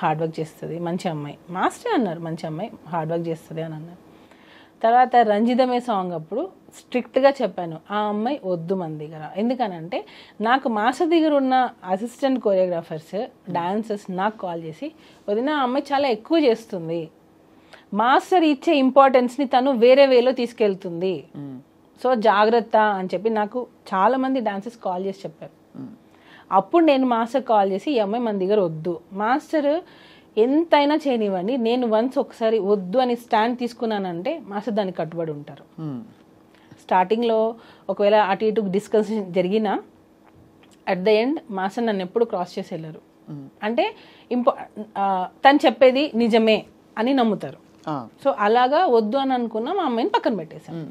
హార్డ్ వర్క్ చేస్తుంది, మంచి అమ్మాయి. మాస్టర్ అన్నారు మంచి అమ్మాయి, హార్డ్ వర్క్ చేస్తుంది అని అన్నారు. తర్వాత రంజితమే సాంగ్ అప్పుడు స్ట్రిక్ట్గా చెప్పాను, ఆ అమ్మాయి వద్దు మన దగ్గర. ఎందుకనంటే నాకు మాస్టర్ దగ్గర ఉన్న అసిస్టెంట్ కొరియోగ్రాఫర్స్, డాన్సర్స్ నాకు కాల్ చేసి, వదిన ఆ అమ్మాయి చాలా ఎక్కువ చేస్తుంది, మాస్టర్ ఇచ్చే ఇంపార్టెన్స్ని తను వేరే వేలో తీసుకెళ్తుంది, సో జాగ్రత్త అని చెప్పి నాకు చాలామంది డాన్సర్స్ కాల్ చేసి చెప్పారు. అప్పుడు నేను మాస్టర్ కాల్ చేసి, ఈ అమ్మాయి మన దగ్గర వద్దు, మాస్టర్ ఎంతైనా చేయనివ్వండి, నేను వన్స్ ఒకసారి వద్దు అని స్టాండ్ తీసుకున్నానంటే మాస్టర్ దానికి కట్టుబడి ఉంటారు. స్టార్టింగ్లో ఒకవేళ అటు ఇటు డిస్కషన్ జరిగినా అట్ ద ఎండ్ మాస్టర్ నన్ను ఎప్పుడు క్రాస్ చేసి వెళ్ళారు. అంటే తను చెప్పేది నిజమే అని నమ్ముతారు. సో అలాగా వద్దు అని అనుకున్నా మా అమ్మాయిని పక్కన పెట్టేశాను.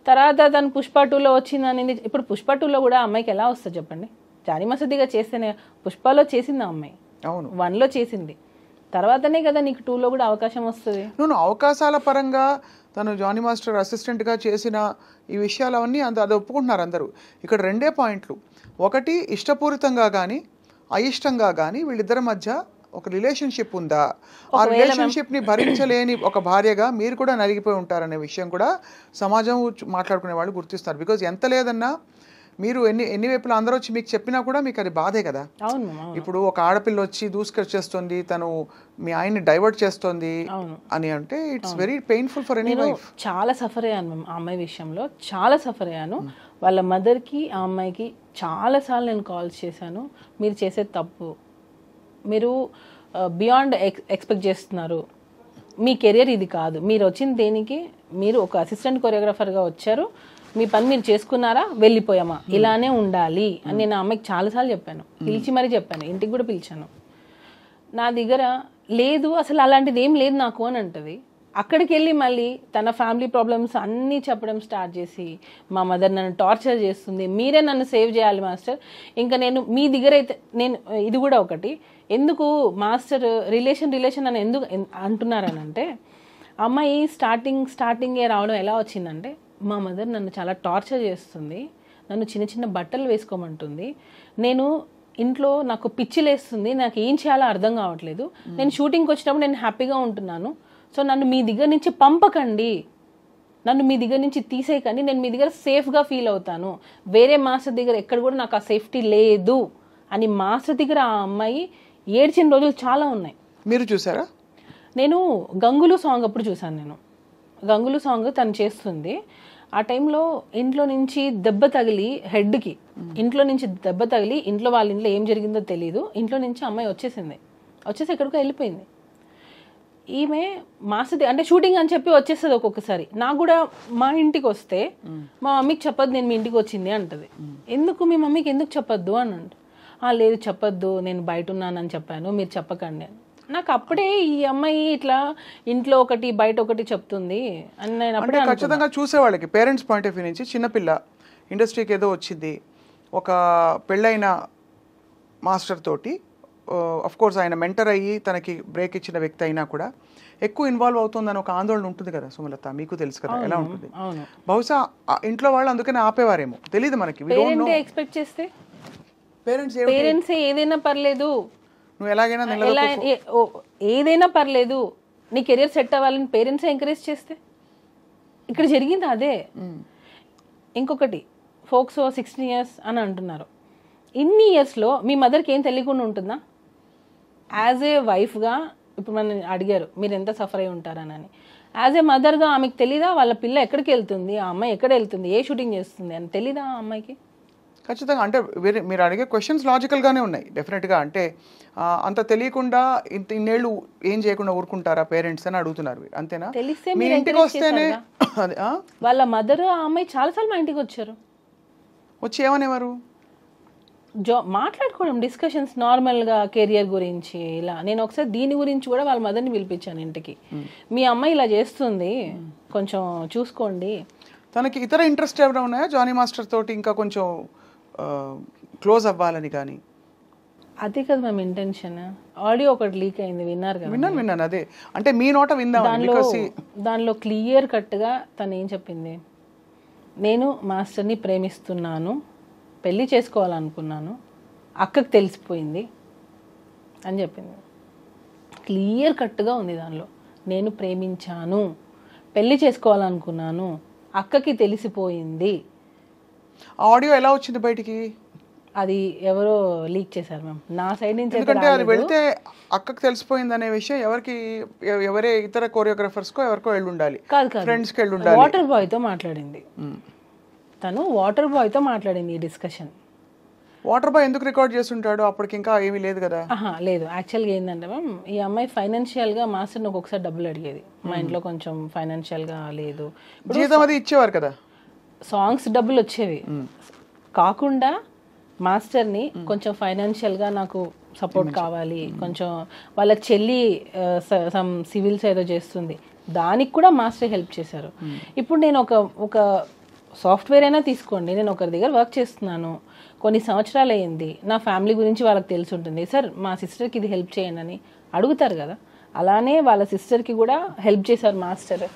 తర్వాత తను పుష్ప 2లో వచ్చింది అనేది. ఇప్పుడు పుష్ప 2లో కూడా అమ్మాయికి ఎలా వస్తుంది చెప్పండి? జానీ మసదిగా చేస్తేనే, పుష్పలో చేసింది ఆ అమ్మాయి, 1లో చేసింది, తర్వాతనే కదా నీకు 2లో కూడా అవకాశం వస్తుంది. నువ్వు అవకాశాల పరంగా తను జానీ మాస్టర్ అసిస్టెంట్గా చేసిన ఈ విషయాలు అవన్నీ అది ఒప్పుకుంటున్నారు అందరూ. ఇక్కడ 2 పాయింట్లు. ఒకటి, ఇష్టపూరితంగా కానీ అయిష్టంగా కానీ వీళ్ళిద్దరి మధ్య ఒక రిలేషన్షిప్ ఉందా? ఆ రిలేషన్షిప్ని భరించలేని ఒక భార్యగా మీరు కూడా నలిగిపోయి ఉంటారనే విషయం కూడా సమాజం మాట్లాడుకునే వాళ్ళు గుర్తిస్తారు. బికాజ్ ఎంత లేదన్నా మీరు ఎన్ని వైపులా అందరూ వచ్చి మీకు చెప్పినా కూడా మీకు అది బాధే కదా. ఇప్పుడు ఒక ఆడపిల్ల వచ్చి దూసుకొచ్చేస్తుంది, తను మీ ఆయన్ని డైవర్ట్ చేస్తుంది అని అంటే it's very painful for any wife. చాలా సఫర్ అయ్యాను మ్యామ్ ఆ అమ్మాయి విషయంలో, చాలా సఫర్ అయ్యాను. వాళ్ళ మదర్కి ఆ అమ్మాయికి చాలాసార్లు నేను కాల్స్ చేశాను, మీరు చేసేది తప్పు, మీరు బియాండ్ ఎక్స్పెక్ట్ చేస్తున్నారు, మీ కెరియర్ ఇది కాదు, మీరు వచ్చింది దేనికి, మీరు ఒక అసిస్టెంట్ కొరియోగ్రాఫర్గా వచ్చారు, మీ పని మీరు చేసుకున్నారా, వెళ్ళిపోయామా, ఇలానే ఉండాలి అని నేను ఆ అమ్మాయికి చాలాసార్లు చెప్పాను, పిలిచి మరీ చెప్పాను, ఇంటికి కూడా పిలిచాను. నా దగ్గర లేదు అసలు అలాంటిది ఏం లేదు నాకు అని అంటది. అక్కడికి వెళ్ళి మళ్ళీ తన ఫ్యామిలీ ప్రాబ్లమ్స్ అన్నీ చెప్పడం స్టార్ట్ చేసి మా మదర్ నన్ను టార్చర్ చేస్తుంది, మీరే నన్ను సేవ్ చేయాలి మాస్టర్, ఇంకా నేను మీ దగ్గర అయితే నేను ఇది కూడా ఒకటి ఎందుకు మాస్టర్ రిలేషన్ అని ఎందుకు అంటున్నారనంటే అమ్మాయి స్టార్టింగే రావడం ఎలా వచ్చిందంటే మా మదర్ నన్ను చాలా టార్చర్ చేస్తుంది, నన్ను చిన్న చిన్న బట్టలు వేసుకోమంటుంది, నేను ఇంట్లో నాకు పిచ్చిలేస్తుంది, నాకు ఏం చేయాలో అర్థం కావట్లేదు, నేను షూటింగ్కి వచ్చినప్పుడు నేను హ్యాపీగా ఉంటున్నాను, సో నన్ను మీ దగ్గర నుంచి పంపకండి, నన్ను మీ దగ్గర నుంచి తీసేయకండి, నేను మీ దగ్గర సేఫ్గా ఫీల్ అవుతాను, వేరే మాస్టర్ దగ్గర ఎక్కడ కూడా నాకు ఆ సేఫ్టీ లేదు అని మాస్టర్ దగ్గర ఆ అమ్మాయి ఏడ్చిన రోజులు చాలా ఉన్నాయి. మీరు చూసారా? నేను గంగులు సాంగ్ అప్పుడు చూసాను. నేను గంగులు సాంగ్ తను చేస్తుంది, ఆ టైంలో ఇంట్లో నుంచి దెబ్బ తగిలి హెడ్కి, ఇంట్లో నుంచి దెబ్బ తగిలి ఇంట్లో వాళ్ళ ఇంట్లో ఏం జరిగిందో తెలియదు, ఇంట్లో నుంచి అమ్మాయి వచ్చేసి ఎక్కడికో వెళ్ళిపోయింది. ఈమె మాస్టర్ అంటే షూటింగ్ అని చెప్పి వచ్చేస్తుంది ఒక్కొక్కసారి. నాకు కూడా మా ఇంటికి వస్తే మా మమ్మీకి చెప్పొద్దు నేను మీ ఇంటికి వచ్చింది అంటది. ఎందుకు మీ మమ్మీకి ఎందుకు చెప్పొద్దు అని లేదు చెప్పొద్దు, నేను బయట ఉన్నానని చెప్పాను, మీరు చెప్పకండి అని. నాకు అప్పుడే ఈ అమ్మాయి ఇట్లా ఇంట్లో ఒకటి బయట ఒకటి చెప్తుంది అని నేను అప్పుడే ఖచ్చితంగా చూసేవాళ్ళకి పేరెంట్స్ పాయింట్ ఆఫ్ వ్యూ నుంచి చిన్నపిల్ల ఇండస్ట్రీకి ఏదో వచ్చింది, ఒక పెళ్ళైన మాస్టర్ తోటి ఆఫ్ కోర్స్ ఆయన మెంటర్ అయ్యి తనకి బ్రేక్ ఇచ్చిన వ్యక్తి అయినా కూడా ఎక్కువ ఇన్వాల్వ్ అవుతుందని ఒక ఆందోళన ఉంటుంది కదా సుమలత, మీకు తెలుసు కదా ఎలా ఉంటుంది. బహుశా ఇంట్లో వాళ్ళు అందుకనే ఆపేవారేమో, తెలియదు మనకి. ఎక్స్పెక్ట్ చేస్తే పేరెంట్స్ ఏదైనా పర్లేదు, నువ్వు ఎలాగైనా ఏదైనా పర్లేదు, నీ కెరియర్ సెట్ అవ్వాలని పేరెంట్స్ ఎంకరేజ్ చేస్తే ఇక్కడ జరిగింది అదే. ఇంకొకటి ఫోక్సో 16 years అని అంటున్నారు. ఇన్ని ఇయర్స్లో మీ మదర్కి ఏం తెలియకుండా ఉంటుందా? యాజ్ ఏ వైఫ్గా ఇప్పుడు మనం అడిగారు మీరు ఎంత సఫర్ అయి ఉంటారనని, యాజ్ ఏ మదర్గా ఆమెకు తెలీదా వాళ్ళ పిల్ల ఎక్కడికి వెళ్తుంది, ఆ అమ్మాయి ఎక్కడ వెళ్తుంది, ఏ షూటింగ్ చేస్తుంది అని తెలీదా ఆ అమ్మాయికి? ఖచ్చితంగా. అంటే మీరు అడిగే క్వశ్చన్స్ లాజికల్గానే ఉన్నాయి డెఫినెట్గా. అంటే అంత తెలియకుండా ఇన్నేళ్ళు ఏం చేయకుండా ఊరుకుంటారా పేరెంట్స్ అని అడుగుతున్నారు. అంతేనా? తెలిస్తే మీ ఇంటికి వస్తేనే వాళ్ళ మదర్ ఆ అమ్మాయి చాలాసార్లు మా ఇంటికి వచ్చారు, వచ్చి ఏమనేవారు, మాట్లాడుకోవడం, డిస్కషన్స్ నార్మల్గా కెరియర్ గురించి ఇలా. నేను ఒకసారి దీని గురించి కూడా వాళ్ళ మదర్ని పిలిపించాను ఇంటికి, మీ అమ్మాయి ఇలా చేస్తుంది కొంచెం చూసుకోండి. తనకి ఇతర ఇంట్రెస్ట్ ఏమైనా ఉన్నాయా జానీ మాస్టర్ తోటి ఇంకా కొంచెం క్లోజ్ అవ్వాలని? కానీ అదే కదా మేము ఇంటెన్షన్. ఆడియో ఒకటి లీక్ అయింది, విన్నారు కదా? విన్నాను. అదే అంటే మీ నోట విందాం. దానిలో క్లియర్ కట్గా తను ఏం చెప్పింది, నేను మాస్టర్ని ప్రేమిస్తున్నాను, పెళ్లి చేసుకోవాలనుకున్నాను, అక్కకి తెలిసిపోయింది అని చెప్పింది. క్లియర్ కట్గా ఉంది దానిలో, నేను ప్రేమించాను, పెళ్లి చేసుకోవాలనుకున్నాను, అక్కకి తెలిసిపోయింది. ఆడియో ఎలా వచ్చింది బయటికి? అది ఎవరో లీక్ చేశారు మ్యామ్, నా సైడ్ నుంచి. ఎందుకంటే అది వెళ్తే అక్కకి తెలిసిపోయింది అనే విషయం ఎవరే ఇతర కోరియోగ్రాఫర్స్కో ఎవరికో వెళ్ళి ఉండాలి, ఫ్రెండ్స్కి వెళ్ళి ఉండాలి. వాటర్ బాయ్తో మాట్లాడింది తను, వాటర్ బాయ్తో మాట్లాడింది ఈ డిస్కషన్. వాటర్ బాయ్ ఎందుకు రికార్డ్ చేస్తుంటాడు? అప్పటికి ఇంకా ఏమీ లేదు కదా. లేదు, యాక్చువల్గా ఏంటంటే మ్యామ్ ఈ అమ్మాయి ఫైనాన్షియల్గా మాస్టర్ని ఒక్కొక్కసారి డబ్బులు అడిగేది, మా ఇంట్లో కొంచెం ఫైనాన్షియల్గా లేదు, జీతం అది ఇచ్చేవారు కదా, సాంగ్స్ డబ్బులు వచ్చేవి కాకుండా మాస్టర్ని కొంచెం ఫైనాన్షియల్గా నాకు సపోర్ట్ కావాలి, కొంచెం వాళ్ళ చెల్లి సమ్ సివిల్స్ ఏదో చేస్తుంది, దానికి కూడా మాస్టర్ హెల్ప్ చేశారు. ఇప్పుడు నేను ఒక సాఫ్ట్వేర్ అయినా తీసుకోండి, నేను ఒకరి దగ్గర వర్క్ చేస్తున్నాను, కొన్ని సంవత్సరాలు అయ్యింది, నా ఫ్యామిలీ గురించి వాళ్ళకి తెలిసి ఉంటుంది, సార్ మా సిస్టర్కి ఇది హెల్ప్ చేయండి అని అడుగుతారు కదా, అలానే వాళ్ళ సిస్టర్కి కూడా హెల్ప్ చేశారు మాస్టర్.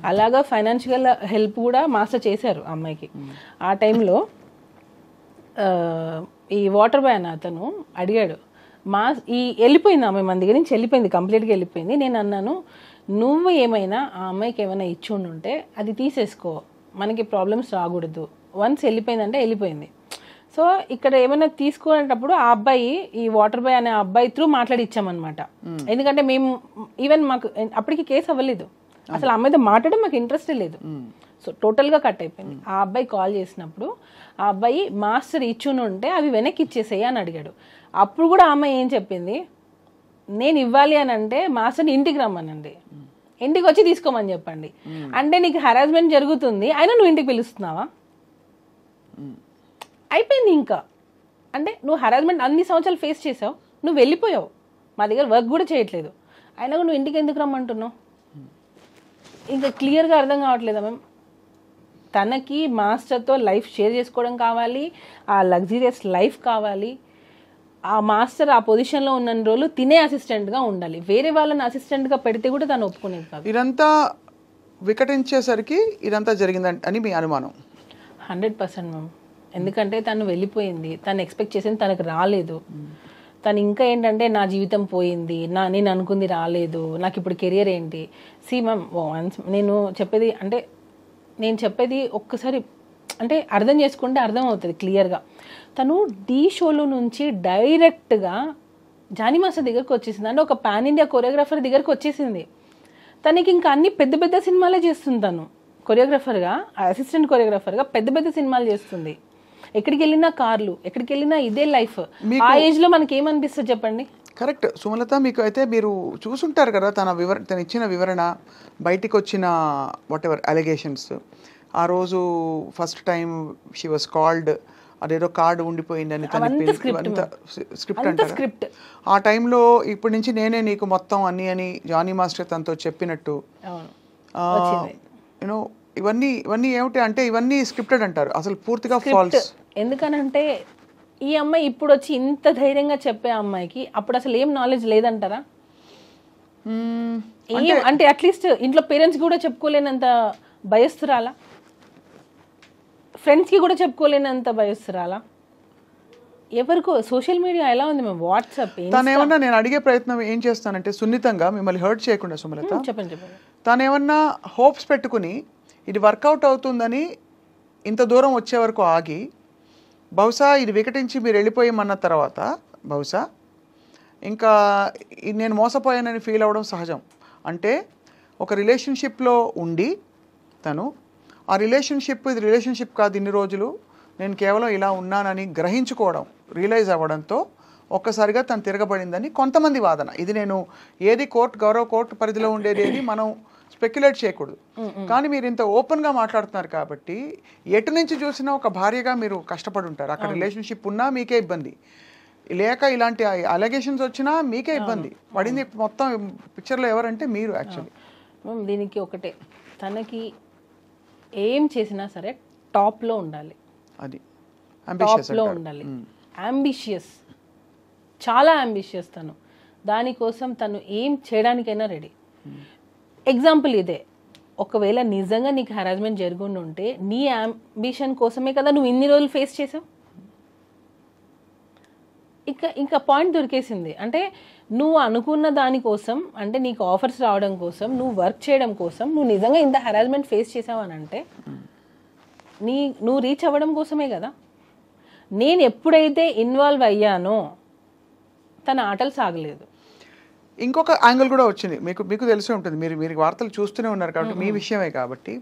అలాగా ఫైనాన్షియల్ హెల్ప్ కూడా మాస్టర్ చేశారు అమ్మాయికి. ఆ టైంలో ఈ వాటర్ బాయ్ అన్న అతను అడిగాడు, వెళ్ళిపోయింది అమ్మాయి మన దగ్గర నుంచి, వెళ్ళిపోయింది, కంప్లీట్గా వెళ్ళిపోయింది. నేను అన్నాను, నువ్వు ఏమైనా ఆ అమ్మాయికి ఏమైనా ఇచ్చి ఉండుంటే అది తీసేసుకో, మనకి ప్రాబ్లమ్స్ రాకూడదు, వన్స్ వెళ్ళిపోయిందంటే వెళ్ళిపోయింది. సో ఇక్కడ ఏమైనా తీసుకునేటప్పుడు ఆ అబ్బాయి, ఈ వాటర్ బాయ్ అనే అబ్బాయి త్రూ మాట్లాడి ఇచ్చామన్నమాట. ఎందుకంటే మేము ఈవెన్ మాకు అప్పటికి కేసు అవ్వలేదు, అసలు అమ్మాయితో మాట్లాడడం మాకు ఇంట్రెస్టే లేదు. సో టోటల్గా కట్ అయిపోయింది. ఆ అబ్బాయి కాల్ చేసినప్పుడు ఆ అబ్బాయి మాస్టర్ ఇచ్చుని ఉంటే అవి వెనక్కి ఇచ్చేసేయి అని అడిగాడు. అప్పుడు కూడా ఆ అమ్మాయి ఏం చెప్పింది, నేను ఇవ్వాలి అని అంటే మాస్టర్ని ఇంటికి రమ్మనండి, ఇంటికి వచ్చి తీసుకోమని చెప్పండి. అంటే నీకు హెరాస్మెంట్ జరుగుతుంది, అయినా నువ్వు ఇంటికి పిలుస్తున్నావా? అయిపోయింది ఇంకా. అంటే నువ్వు హెరాస్మెంట్ అన్ని సంవత్సరాలు ఫేస్ చేసావు, నువ్వు వెళ్ళిపోయావు, మా దగ్గర వర్క్ కూడా చేయట్లేదు, అయినా నువ్వు ఇంటికి ఎందుకు రమ్మంటున్నావు? ఇంకా క్లియర్గా అర్థం కావట్లేదా మ్యామ్? తనకి మాస్టర్తో లైఫ్ షేర్ చేసుకోవడం కావాలి, ఆ లగ్జరియస్ లైఫ్ కావాలి. ఆ మాస్టర్ ఆ పొజిషన్లో ఉన్న రోజులు తినే అసిస్టెంట్గా ఉండాలి. వేరే వాళ్ళని అసిస్టెంట్గా పెడితే కూడా తను ఒప్పుకునేది కాదు. ఇదంతా వికటించేసరికి ఇదంతా జరిగిందని అని మీ అనుమానం? 100% మ్యామ్. ఎందుకంటే తను వెళ్ళిపోయింది, తను ఎక్స్పెక్ట్ చేసింది తనకు రాలేదు. తను ఇంకా ఏంటంటే నా జీవితం పోయింది, నేను అనుకుంది రాలేదు, నాకు ఇప్పుడు కెరియర్ ఏంటి. మ్యామ్ నేను చెప్పేది ఒక్కసారి అంటే అర్థం చేసుకుంటే అర్థం అవుతుంది క్లియర్గా. తను ఢీ షోలో నుంచి డైరెక్ట్గా జానీ మాస్టర్ దగ్గరకు వచ్చేసింది. అంటే ఒక పాన్ ఇండియా కొరియోగ్రాఫర్ దగ్గరకు వచ్చేసింది. తనకి ఇంకా అన్ని పెద్ద పెద్ద సినిమాలే చేస్తుంది. తను కొరియోగ్రాఫర్గా, అసిస్టెంట్ కొరియోగ్రాఫర్గా పెద్ద పెద్ద సినిమాలు చేస్తుంది. ఎక్కడికి వెళ్ళినా కార్లు, ఎక్కడికి వెళ్ళినా ఇదే లైఫ్. ఆ ఏజ్లో మనకి ఏమనిపిస్తుంది చెప్పండి? కరెక్ట్ సుమలత, మీకు అయితే మీరు చూసుంటారు కదా తను ఇచ్చిన వివరణ, బయటికి వచ్చిన వాట్ ఎవర్ అలిగేషన్స్. ఆ రోజు first time she was called, అదేదో కార్డు ఉండిపోయిందని స్క్రిప్ట్ అంటారు. ఆ టైంలో ఇప్పటి నుంచి నేనే నీకు మొత్తం అన్ని అని జానీ మాస్టర్ తనతో చెప్పినట్టు యూనో ఇవన్నీ ఏమిటి అంటే ఇవన్నీ స్క్రిప్టెడ్ అంటారు, అసలు పూర్తిగా ఫాల్స్. ఎందుకనంటే ఈ అమ్మాయి ఇప్పుడు వచ్చి ఇంత ధైర్యంగా చెప్పే అమ్మాయికి అప్పుడు అసలు ఏం నాలెడ్జ్ లేదంటారా? అంటే అట్లీస్ట్ ఇంట్లో పేరెంట్స్ కూడా చెప్పుకోలేనంత భయస్తురాలా? ఫ్రెండ్స్కి కూడా చెప్పుకోలేనంత భయస్తురాలా? ఎవరికో సోషల్ మీడియా ఎలా ఉంది మేము, వాట్సాప్. తనేమన్నా నేను అడిగే ప్రయత్నం ఏం చేస్తానంటే సున్నితంగా మిమ్మల్ని హర్ట్ చేయకుండా సుమలత, చెప్పండి. తనేమన్నా హోప్స్ పెట్టుకుని ఇది వర్కౌట్ అవుతుందని ఇంత దూరం వచ్చే వరకు ఆగి, బహుశా ఇది వికటించి మీరు వెళ్ళిపోయామన్న తర్వాత బహుశా ఇంకా నేను మోసపోయానని ఫీల్ అవ్వడం సహజం. అంటే ఒక రిలేషన్షిప్లో ఉండి తను ఆ ఇది రిలేషన్షిప్ కాదు, ఇన్ని రోజులు నేను కేవలం ఇలా ఉన్నానని గ్రహించుకోవడం, రియలైజ్ అవ్వడంతో ఒక్కసారిగా తను తిరగబడిందని కొంతమంది వాదన. ఇది నేను ఏది గౌరవ కోర్టు పరిధిలో ఉండేది ఏది మనం స్పెక్యులేట్ చేయకూడదు. కానీ మీరు ఇంత ఓపెన్గా మాట్లాడుతున్నారు కాబట్టి ఎటు నుంచి చూసినా ఒక భార్యగా మీరు కష్టపడి ఉంటారు. అక్కడ రిలేషన్షిప్ ఉన్నా మీకే ఇబ్బంది, లేక ఇలాంటి అలిగేషన్స్ వచ్చినా మీకే ఇబ్బంది పడింది. మొత్తం పిక్చర్లో ఎవరంటే మీరు. యాక్చువల్లీ దీనికి ఒకటే, తనకి ఏం చేసినా సరే టాప్లో ఉండాలి, అది టాప్లో ఉండాలి. అంబిషియస్, చాలా అంబిషియస్ తను. దానికోసం తను ఏం చేయడానికైనా రెడీ. ఎగ్జాంపుల్ ఇదే, ఒకవేళ నిజంగా నీకు హెరాస్మెంట్ జరుగుండి ఉంటే నీ అంబిషన్ కోసమే కదా నువ్వు ఇన్ని రోజులు ఫేస్ చేసావు. ఇంకా పాయింట్ దొరికేసింది. అంటే నువ్వు అనుకున్న దానికోసం, అంటే నీకు ఆఫర్స్ రావడం కోసం, నువ్వు వర్క్ చేయడం కోసం నువ్వు నిజంగా ఇంత హెరాస్మెంట్ ఫేస్ చేసావు అని అంటే నువ్వు రీచ్ అవ్వడం కోసమే కదా. నేను ఎప్పుడైతే ఇన్వాల్వ్ అయ్యానో తన ఆటలు సాగలేదు. ఇంకొక యాంగిల్ కూడా వచ్చింది, మీకు తెలిసే ఉంటుంది, మీరు వార్తలు చూస్తూనే ఉన్నారు కాబట్టి మీ విషయమే కాబట్టి.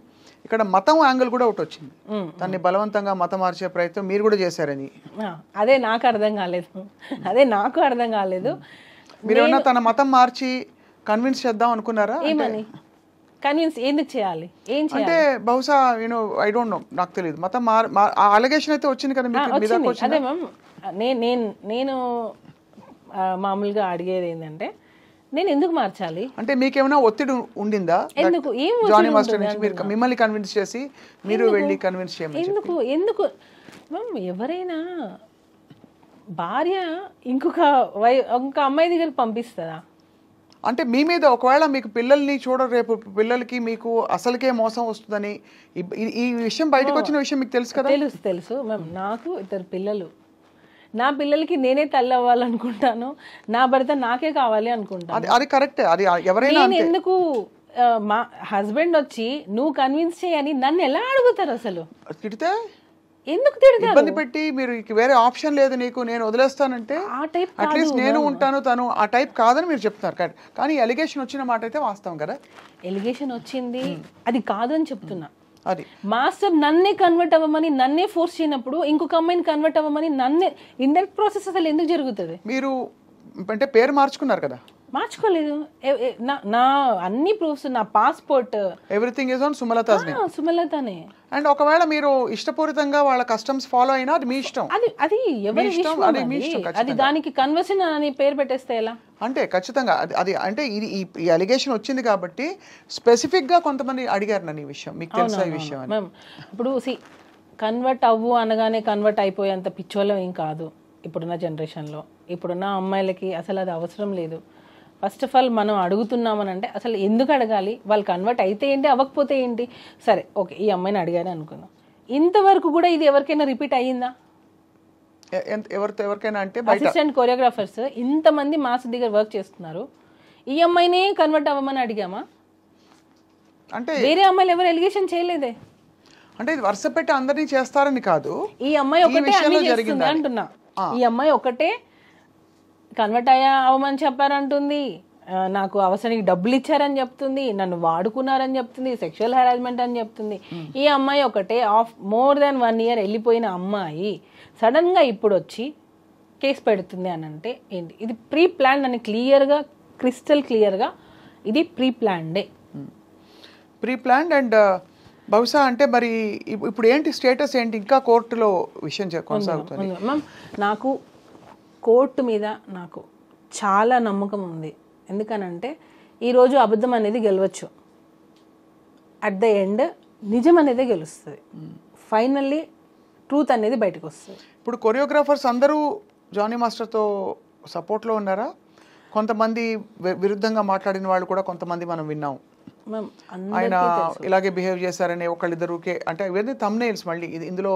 ఇక్కడ మతం యాంగిల్ కూడా ఒకటి వచ్చింది, దాన్ని బలవంతంగా మతం మార్చే ప్రయత్నం మీరు కూడా చేశారని. అదే నాకు అర్థం కాలేదు. మీరు ఏమన్నా తన మతం మార్చి కన్విన్స్ చేద్దాం అనుకున్నారా? ఏమని కన్విన్స్ ఎందుకు చేయాలి? ఏం అంటే బహుశా ఐ డోంట్ నో, నాకు తెలియదు. మతం అలిగేషన్ అయితే వచ్చింది కదా మీకు. అదే మ్యామ్, నేను మామూలుగా అడిగేది ఏంటంటే నేను ఎందుకు మార్చాలి అంటే మీకేమైనా ఒత్తిడి ఉండిందా? ఎందుకు? ఏం జానీ మాస్టర్ నుంచి మీరు మిమ్మల్ని కన్విన్స్ చేసి మీరు వెళ్ళి కన్విన్స్ చేయమని ఎందుకు మ్యామ్? ఎవరైనా భార్య ఇంకొక అమ్మాయి దగ్గరికి పంపిస్తుందా? అంటే మీ మీద ఒకవేళ మీకు పిల్లల్ని రేపు పిల్లలకి మీకు అసలుకే మోసం వస్తుందని ఈ విషయం బయటకు వచ్చిన విషయం మీకు తెలుసు కదా? తెలుసు మ్యామ్. నాకు 2 పిల్లలు. నా పిల్లలకి నేనే తల్లి అవ్వాలనుకుంటాను, నా భర్త నాకే కావాలి అనుకుంటాను. అది కరెక్ట్. అది ఎవరైనా ఎందుకు మా హస్బెండ్ వచ్చి నువ్వు కన్విన్స్ చేయని నన్ను ఎలా అడుగుతారు? అసలు తిడితే ఎందుకు తిడతారు? ఇబ్బంది పెట్టి మీరు వేరే ఆప్షన్ లేదు నీకు, నేను వదిలేస్తానంటే అట్లీస్ట్ నేను ఉంటాను, తను ఆ టైప్ కాదని మీరు చెప్తున్నారు. కానీ ఎలిగేషన్ వచ్చిన మాట అయితే వాస్తవం కదా. ఎలిగేషన్ వచ్చింది, అది కాదని చెప్తున్నా. అది మాస్టర్ నన్నే కన్వర్ట్ అవ్వమని, నన్నే ఫోర్స్ చేయనప్పుడు ఇంకొక అమ్మాయిని కన్వర్ట్ అవ్వమని నన్నే ఇండైరెక్ట్ ప్రాసెస్ అసలు ఎందుకు జరుగుతుంది? మీరు అంటే పేరు మార్చుకున్నారు కదా. మార్చుకోలేదు. నా అన్ని ప్రూఫ్స్, నా passport, everything is on Sumalatha's name. సుమలతనే. అండ్ ఒకవేళ మీరు ఇష్టపూరితంగా వాళ్ళ కస్టమ్స్ ఫాలో అయినా అది మీ ఇష్టం. అది ఎవరి ఇష్టం, అది దానికి కన్వర్షన్ అని పేరు పెట్టేస్తే ఎలా? అంటే ఖచ్చితంగా అది అంటే ఇది ఈ అలిగేషన్ వచ్చింది కాబట్టి స్పెసిఫిక్ గా కొంతమంది అడిగారు నన్ను ఈ విషయం, మీకు తెలుసా ఈ విషయం అని. ఇప్పుడు కన్వర్ట్ అవ్వు అనగానే కన్వర్ట్ అయిపోయేంత పిచ్చోళ్ళం ఏం కాదు ఇప్పుడున్న జనరేషన్లో. ఇప్పుడున్న అమ్మాయిలకి అసలు అది అవసరం లేదు. ఫస్ట్ ఆఫ్ ఆల్ మనం అడుగుతున్నామని అంటే అసలు ఎందుకు అడగాలి? వాళ్ళు కన్వర్ట్ అయితే ఏంటి, అవ్వకపోతే ఏంటి? సరే ఓకే, ఈ అమ్మాయిని అడిగారు అనుకుందాం. ఇంతవరకు కూడా ఇది ఎవరికైనా రిపీట్ అయ్యిందా? ఎవరికైనా అంటే అసిస్టెంట్ కొరియోగ్రాఫర్స్ ఇంతమంది మాస్ దగ్గర వర్క్ చేస్తున్నారు, ఈ అమ్మాయినే కన్వర్ట్ అవ్వమని అడిగామా? అంటే వేరే అమ్మాయిలు ఎవరు ఎలిగేషన్ చేయలేదే. అంటే ఇది వరుస పెట్టి అందరినీ చేస్తారని కాదు, ఈ అమ్మాయి ఒకటే అన్ని చేస్తుంది అంటున్నా. ఈ అమ్మాయి ఒకటే కన్వర్ట్ అవ్వమని చెప్పారంటుంది, నాకు అవసరానికి డబ్బులు ఇచ్చారని చెప్తుంది, నన్ను వాడుకున్నారని చెప్తుంది, సెక్షువల్ హెరాస్మెంట్ అని చెప్తుంది. ఈ అమ్మాయి ఒకటే మోర్ దాన్ 1 year వెళ్ళిపోయిన అమ్మాయి సడన్ గా ఇప్పుడు వచ్చి కేసు పెడుతుంది అని అంటే ఏంటి? ఇది ప్రీ ప్లాన్ అని క్లియర్గా, క్రిస్టల్ క్లియర్గా ఇది ప్రీ ప్లాన్డే. Pre planned. అండ్ బహుశా అంటే మరి ఇప్పుడు ఏంటి స్టేటస్ ఏంటి? ఇంకా కోర్టులో విషయం కొనసాగుతుంది మ్యామ్. నాకు కోర్టు మీద నాకు చాలా నమ్మకం ఉంది. ఎందుకనంటే ఈరోజు అబద్ధం అనేది గెలవచ్చు, అట్ ద ఎండ్ నిజం అనేది గెలుస్తుంది. ఫైనల్లీ ట్రూత్ అనేది బయటకు వస్తుంది. ఇప్పుడు కొరియోగ్రాఫర్స్ అందరూ జానీ మాస్టర్తో సపోర్ట్లో ఉన్నారా? కొంతమంది విరుద్ధంగా మాట్లాడిన వాళ్ళు కూడా కొంతమంది మనం విన్నాం. ఆయన ఇలాగే బిహేవ్ చేశారని ఒకళ్ళిద్దరుకే, అంటే ఇవన్నీ థంబ్నెయిల్స్. మళ్ళీ ఇందులో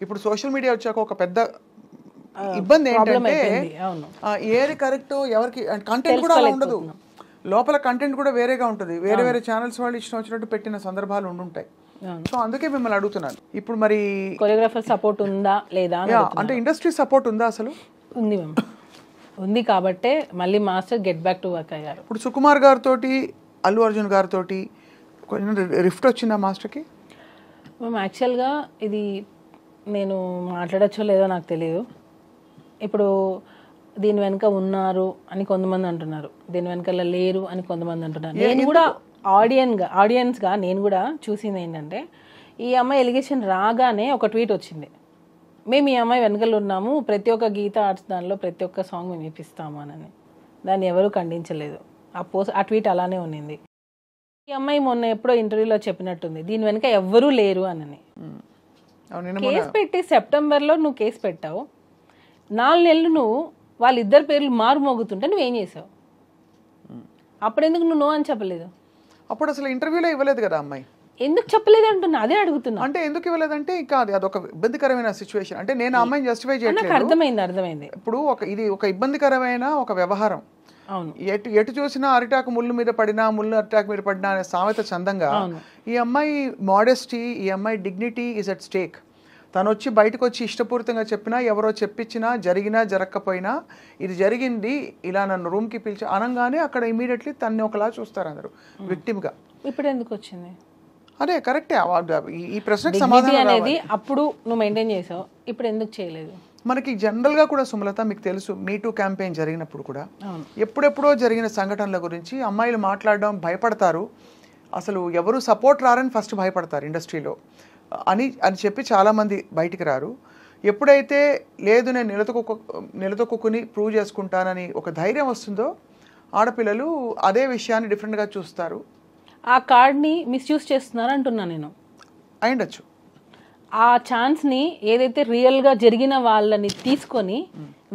ఇప్పుడు సోషల్ మీడియా వచ్చాక ఒక పెద్ద ఇబ్బంది ఏంటంటే ఏది కరెక్ట్ ఎవరికి కంటెంట్ కూడా అలా ఉండదు, లోపల కంటెంట్ కూడా వేరేగా ఉంటుంది. వేరే వేరే ఛానల్స్ వాళ్ళు ఇష్టం వచ్చినట్టు పెట్టిన సందర్భాలు ఉండుంటాయి. సో అందుకే మిమ్మల్ని అడుగుతున్నాను. ఇప్పుడు మరి కొరియోగ్రాఫర్ సపోర్ట్ ఉందా లేదా అంటే ఇండస్ట్రీ సపోర్ట్ ఉందా? అసలు ఉంది మ్యామ్, ఉంది. కాబట్టే మళ్ళీ master get back to work అయ్యారు. ఇప్పుడు సుకుమార్ గారితో, అల్లు అర్జున్ గారితో కొంచెం రిఫ్ట్ వచ్చిందా మాస్టర్కి? మ్యామ్ యాక్చువల్గా ఇది నేను మాట్లాడచ్చో లేదో నాకు తెలియదు. ఇప్పుడు దీని వెనక ఉన్నారు అని కొంతమంది అంటున్నారు, దీని వెనకాల లేరు అని కొంతమంది అంటున్నారు. నేను కూడా ఆడియన్స్గా నేను కూడా చూసింది ఏంటంటే, ఈ అమ్మాయి ఎలిగేషన్ రాగానే ఒక ట్వీట్ వచ్చింది, మేము ఈ అమ్మాయి వెనకాల ఉన్నాము, ప్రతి ఒక్క గీత ఆర్ట్స్ దానిలో ప్రతి ఒక్క సాంగ్ మేము ఇప్పిస్తాము అని. దాన్ని ఎవరూ ఖండించలేదు. ఆ ట్వీట్ అలానే ఉన్నింది. ఈ అమ్మాయి మొన్న ఎప్పుడో ఇంటర్వ్యూలో చెప్పినట్టుంది, దీని వెనక ఎవ్వరూ లేరు అని. కేసు పెట్టి సెప్టెంబర్లో నువ్వు కేసు పెట్టావు, 4 నెలలు నువ్వు వాళ్ళిద్దరు పేర్లు మారుమోగుతుంటే నువ్వేం చేసావు? అప్పుడు ఎందుకు నువ్వు నో అని చెప్పలేదు? అప్పుడు అసలు ఇంటర్వ్యూలో ఇవ్వలేదు కదా అమ్మాయి. ఎందుకు చెప్పలేదు అంటున్నా, అదే అడుగుతున్నా. అంటే ఎందుకు ఇవ్వలేదంటే ఇంకా అదొక ఇబ్బందికరమైన సిచ్యువేషన్. అంటే నేను అమ్మాయిని జస్టిఫై చేయట్లేదు, అర్థమైంది. ఇప్పుడు ఇది ఒక ఇబ్బందికరమైన ఒక వ్యవహారం. అవును, ఎటు చూసినా అరిటాకు ముళ్ళు మీద పడినా, ముళ్ళు అరిటాకు మీద పడినా అనే సామెత చందంగా ఈ అమ్మాయి మోడెస్టీ, ఈ అమ్మాయి డిగ్నిటీ ఈజ్ అట్ స్టేక్. తను వచ్చి బయటకు వచ్చి ఇష్టపూరితంగా చెప్పినా, ఎవరో చెప్పించినా, జరిగినా జరగకపోయినా ఇది జరిగింది, ఇలా నన్ను రూమ్కి పిలిచి అనగానే అక్కడ ఇమీడియట్లీ తన్ని ఒకలా చూస్తారు అందరూ విక్టిమ్గా. ఇప్పుడు ఎందుకు వచ్చింది? అదే కరెక్టే. ఈ ప్రశ్నకు సమాధానం అనేది అప్పుడు నువ్వు మెయింటైన్ చేసావు, ఇప్పుడు ఎందుకు చేయలేదు? మనకి జనరల్గా కూడా సుమలత మీకు తెలుసు, మీటూ క్యాంపెయిన్ జరిగినప్పుడు కూడా ఎప్పుడెప్పుడో జరిగిన సంఘటనల గురించి అమ్మాయిలు మాట్లాడడం భయపడతారు. అసలు ఎవరు సపోర్ట్ రారని ఫస్ట్ భయపడతారు ఇండస్ట్రీలో అని చెప్పి చాలామంది బయటికి రారు. ఎప్పుడైతే లేదు నేను నిలదొక్కుని ప్రూవ్ చేసుకుంటానని ఒక ధైర్యం వస్తుందో ఆడపిల్లలు అదే విషయాన్ని డిఫరెంట్గా చూస్తారు. ఆ కార్డ్ని మిస్యూజ్ చేస్తున్నారు అంటున్నా నేను. అయిండొచ్చు. ఆ ఛాన్స్ని ఏదైతే రియల్గా జరిగిన వాళ్ళని తీసుకొని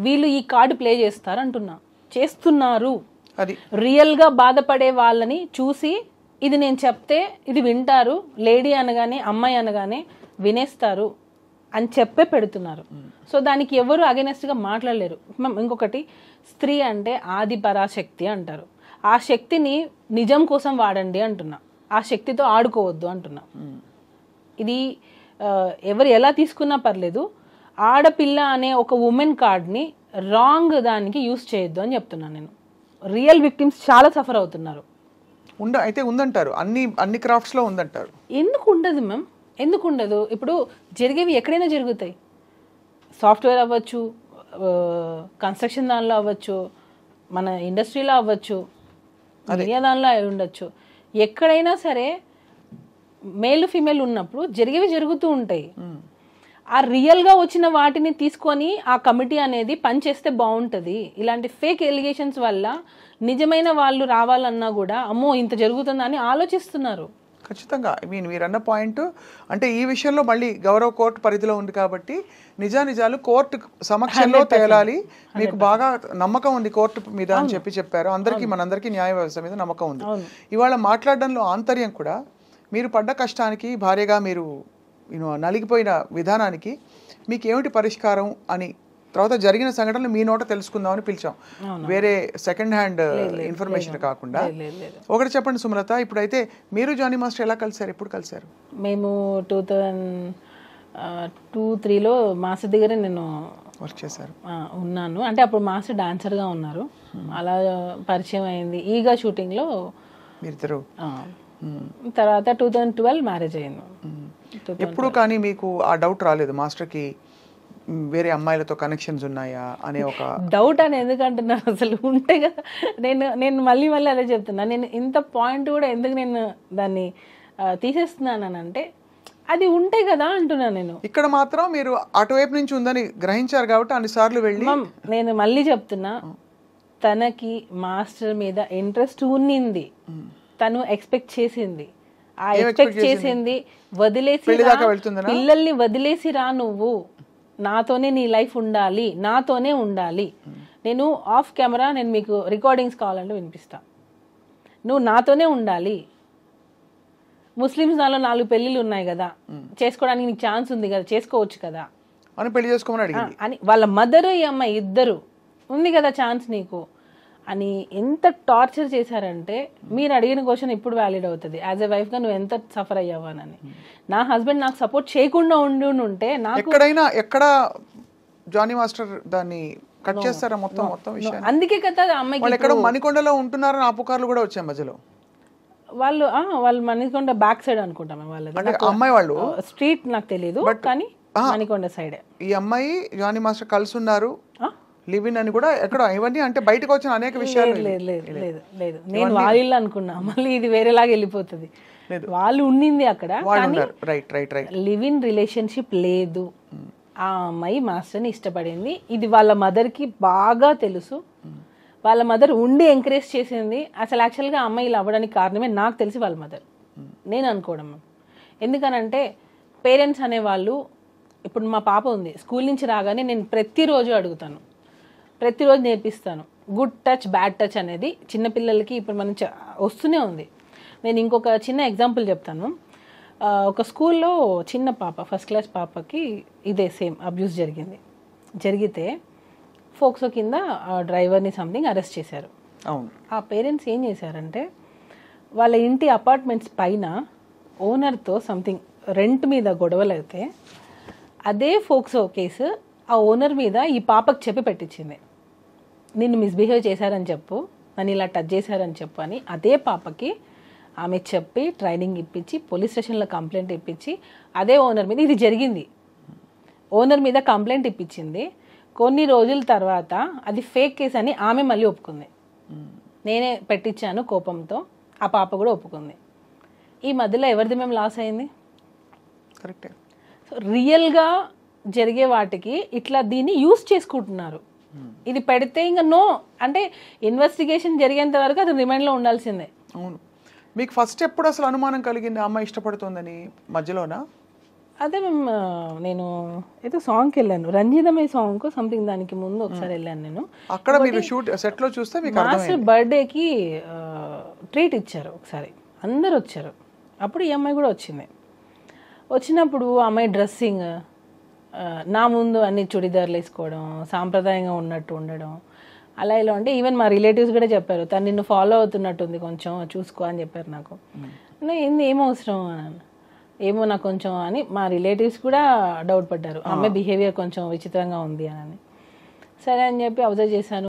వీళ్ళు ఈ కార్డు ప్లే చేస్తారు అంటున్నా. చేస్తున్నారు. అది రియల్గా బాధపడే వాళ్ళని చూసి ఇది నేను చెప్తే ఇది వింటారు, లేడీ అనగానే అమ్మాయి అనగానే వినేస్తారు అని చెప్పే పెడుతున్నారు. సో దానికి ఎవరు అగెనెస్ట్గా మాట్లాడలేరు. ఇంకొకటి, స్త్రీ అంటే ఆది పరాశక్తి అంటారు. ఆ శక్తిని నిజం కోసం వాడండి అంటున్నా, ఆ శక్తితో ఆడుకోవద్దు అంటున్నా. ఇది ఎవరు ఎలా తీసుకున్నా పర్లేదు, ఆడపిల్ల అనే ఒక ఉమెన్ కార్డ్ని రాంగ్ దానికి యూస్ చేయొద్దు అని చెప్తున్నాను నేను. రియల్ విక్టిమ్స్ చాలా సఫర్ అవుతున్నారు. అయితే ఉందంటారు, అన్ని క్రాఫ్ట్స్లో ఉందంటారు. ఎందుకు ఉండదు మ్యామ్? ఎందుకు ఉండదు? ఇప్పుడు జరిగేవి ఎక్కడైనా జరుగుతాయి. సాఫ్ట్వేర్ అవ్వచ్చు, కన్స్ట్రక్షన్ దానిలో అవ్వచ్చు, మన ఇండస్ట్రీలో అవ్వచ్చు, మీడియా దానిలో అయి ఉండొచ్చు, ఎక్కడైనా సరే మేల్ ఫీమేల్ ఉన్నప్పుడు జరిగేవి జరుగుతూ ఉంటాయి. ఆ రియల్గా వచ్చిన వాటిని తీసుకొని ఆ కమిటీ అనేది పనిచేస్తే బాగుంటుంది. ఇలాంటి ఫేక్ ఎలిగేషన్స్ వల్ల నిజమైన వాళ్ళు రావాలన్నా కూడా అమ్మో ఇంత జరుగుతుందని ఆలోచిస్తున్నారు. ఖచ్చితంగా. మీరు అన్న పాయింట్ అంటే ఈ విషయంలో మళ్ళీ గౌరవ కోర్టు పరిధిలో ఉంది కాబట్టి నిజాలు కోర్టు సమక్షంలో తేలాలి. మీకు బాగా నమ్మకం ఉంది కోర్టు మీద అని చెప్పారు. మనందరికీ న్యాయ వ్యవస్థ మీద నమ్మకం ఉంది. ఇవాళ మాట్లాడడంలో ఆంతర్యం కూడా మీరు పడ్డ కష్టానికి, భార్యగా మీరు నలిగిపోయిన విధానానికి మీకు ఏమిటి పరిష్కారం అని తర్వాత జరిగిన సంఘటనలు మీ నోట తెలుసుకుందామని పిలిచాం, వేరే సెకండ్ హ్యాండ్ ఇన్ఫర్మేషన్ కాకుండా. ఒకటి చెప్పండి సుమలత, ఇప్పుడైతే మీరు జానీ మాస్టర్ ఎలా కలిసారు, ఎప్పుడు కలిసారు? మేము 2002-03లో మాస్టర్ దగ్గర నేను వర్క్ చేశారు ఉన్నాను. అంటే అప్పుడు మాస్టర్ డాన్సర్గా ఉన్నారు. అలా పరిచయం అయింది. ఈగా షూటింగ్లో మీరిద్దరు. తర్వాత 2012 మ్యారేజ్ అయింది. ఎప్పుడు కానీ మీకు ఆ డౌట్ రాలేదు మాస్టర్కి వేరే అమ్మాయిలతో కనెక్షన్స్ ఉన్నాయా అనే ఒక డౌట్ అని ఎందుకంటున్నాను? అసలు ఉంటే కదా. నేను మళ్ళీ అదే చెప్తున్నా. నేను ఇంత పాయింట్ కూడా ఎందుకు నేను దాన్ని తీసేస్తున్నానంటే అది ఉంటే కదా అంటున్నా. నేను ఇక్కడ మాత్రం మీరు అటువైపు నుంచి ఉందని గ్రహించారు కాబట్టి అన్నిసార్లు వెళ్ళి. నేను మళ్ళీ చెప్తున్నా, తనకి మాస్టర్ మీద ఇంట్రెస్ట్ ఉన్నింది, తను ఎక్స్పెక్ట్ చేసింది. ఆ ఎక్స్పెక్ట్ చేసింది వదిలేసి పిల్లల్ని వదిలేసి రా, నువ్వు నాతోనే నీ లైఫ్ ఉండాలి, నాతోనే ఉండాలి. నేను ఆఫ్ కెమెరా నేను మీకు రికార్డింగ్స్ కావాలంటే వినిపిస్తా, నువ్వు నాతోనే ఉండాలి. ముస్లిమ్స్ దానిలో 4 పెళ్ళిళ్ళు ఉన్నాయి కదా, చేసుకోవడానికి నీకు ఛాన్స్ ఉంది కదా, చేసుకోవచ్చు కదా అని పెళ్లి చేసుకోమని అడిగింది. అని వాళ్ళ మదర్ ఈ అమ్మాయి ఇద్దరు ఉంది కదా ఛాన్స్ నీకు అని ఎంత టార్చర్ చేశారంటే, మీరు అడిగిన క్వశ్చన్ ఇప్పుడు వ్యాలిడ్ అవుతుంది. యాజ్ ఎ వైఫ్గా నువ్వు ఎంత సఫర్ అయ్యావానని. నా హస్బెండ్ నాకు సపోర్ట్ చేయకుండా ఉంటే నాకు ఎక్కడ జానీ మాస్టర్ దాన్ని కట్ చేస్తారా మొత్తం విషయం. అందుకే కదా అమ్మాయికి ఎక్కడ మణికొండలో ఉంటున్నారని ఆ పుకార్లు కూడా వచ్చాయి మధ్యలో. వాళ్ళు మణికొండ బ్యాక్ సైడ్ అనుకుంటాం వాళ్ళది. అమ్మాయి వాళ్ళు స్ట్రీట్ నాకు తెలియదు కానీ మణికొండ సైడ్ ఈ అమ్మాయి జానీ మాస్టర్ కలిసి ఉన్నారు, లివ్ ఇన్ అని కూడా ఎక్కడ. ఇవన్నీ అంటే బయటకు వచ్చిన అనేక విషయాలు. లేదు నేను వాళ్ళు అనుకున్నా, మళ్ళీ ఇది వేరేలాగా వెళ్ళిపోతుంది. వాళ్ళు ఉండింది అక్కడ, లివ్ ఇన్ రిలేషన్షిప్ లేదు. ఆ అమ్మాయి మాస్టర్ని ఇష్టపడింది, ఇది వాళ్ళ మదర్కి బాగా తెలుసు. వాళ్ళ మదర్ ఉండి ఎంకరేజ్ చేసింది. అసలు యాక్చువల్గా అమ్మాయి ఇలా అవ్వడానికి కారణమే నాకు తెలిసి వాళ్ళ మదర్, నేను అనుకోవడం. ఎందుకనంటే పేరెంట్స్ అనేవాళ్ళు, ఇప్పుడు మా పాప ఉంది, స్కూల్ నుంచి రాగానే నేను ప్రతిరోజు అడుగుతాను, ప్రతిరోజు నేర్పిస్తాను. గుడ్ టచ్ బ్యాడ్ టచ్ అనేది చిన్నపిల్లలకి ఇప్పుడు మనం వస్తూనే ఉంది. నేను ఇంకొక చిన్న ఎగ్జాంపుల్ చెప్తాను. ఒక స్కూల్లో చిన్న పాప, ఫస్ట్ క్లాస్ పాపకి ఇదే సేమ్ అబ్యూస్ జరిగితే ఫోక్సో కింద డ్రైవర్ని సంథింగ్ అరెస్ట్ చేశారు. ఆ పేరెంట్స్ ఏం చేశారంటే, వాళ్ళ ఇంటి అపార్ట్మెంట్స్ పైన ఓనర్తో సంథింగ్ రెంట్ మీద గొడవలు అయితే అదే ఫోక్సో కేసు ఆ ఓనర్ మీద ఈ పాపకు చెప్పి పెట్టించింది. నిన్ను మిస్బిహేవ్ చేశారని చెప్పు, నన్ను ఇలా టచ్ చేశారని చెప్పు అని అదే పాపకి ఆమె చెప్పి ట్రైనింగ్ ఇప్పించి పోలీస్ స్టేషన్లో కంప్లైంట్ ఇప్పించి అదే ఓనర్ మీద ఇది జరిగింది. ఓనర్ మీద కంప్లైంట్ ఇప్పించింది. కొన్ని రోజుల తర్వాత అది ఫేక్ కేసు అని ఆమె మళ్ళీ ఒప్పుకుంది. నేనే పెట్టించాను కోపంతో, ఆ పాప కూడా ఒప్పుకుంది. ఈ మధ్యలో ఎవరిది మేము లాస్ అయింది? కరెక్టే. సో రియల్గా జరిగే వాటికి ఇట్లా దీన్ని యూస్ చేసుకుంటున్నారు. ఇది పెడితే ఇంకా నో అంటే ఇన్వెస్టిగేషన్ జరిగేంత వరకు అది రిమైండ్లో ఉండాల్సిందే. అవును. మీకు ఫస్ట్ ఎప్పుడు అసలు అనుమానం కలిగింది అమ్మాయి ఇష్టపడుతుందని? మధ్యలోనా? అదే నేను ఏదో సాంగ్కి వెళ్ళాను, రంజితమే సాంగ్ సంథింగ్, దానికి ముందు ఒకసారి వెళ్ళాను నేను. అక్కడ మీరు షూట్ సెట్లో చూస్తే మీకు మాస్టర్ బర్త్డేకి ట్రీట్ ఇచ్చారు ఒకసారి, అందరు వచ్చారు. అప్పుడు ఈ అమ్మాయి కూడా వచ్చింది. వచ్చినప్పుడు అమ్మాయి డ్రెస్సింగ్ నా ముందు అన్ని చుడిదార్లు వేసుకోవడం, సాంప్రదాయంగా ఉన్నట్టు ఉండడం, అలా ఇలా అంటే ఈవెన్ మా రిలేటివ్స్ కూడా చెప్పారు, తను నిన్ను ఫాలో అవుతున్నట్టుంది, కొంచెం చూసుకో అని చెప్పారు నాకు. ఏంది ఏం అవసరం అని, ఏమో నాకు కొంచెం అని మా రిలేటివ్స్ కూడా డౌట్ పడ్డారు, అమ్మాయి బిహేవియర్ కొంచెం విచిత్రంగా ఉంది అని. సరే అని చెప్పి అబ్జర్వ్ చేశాను.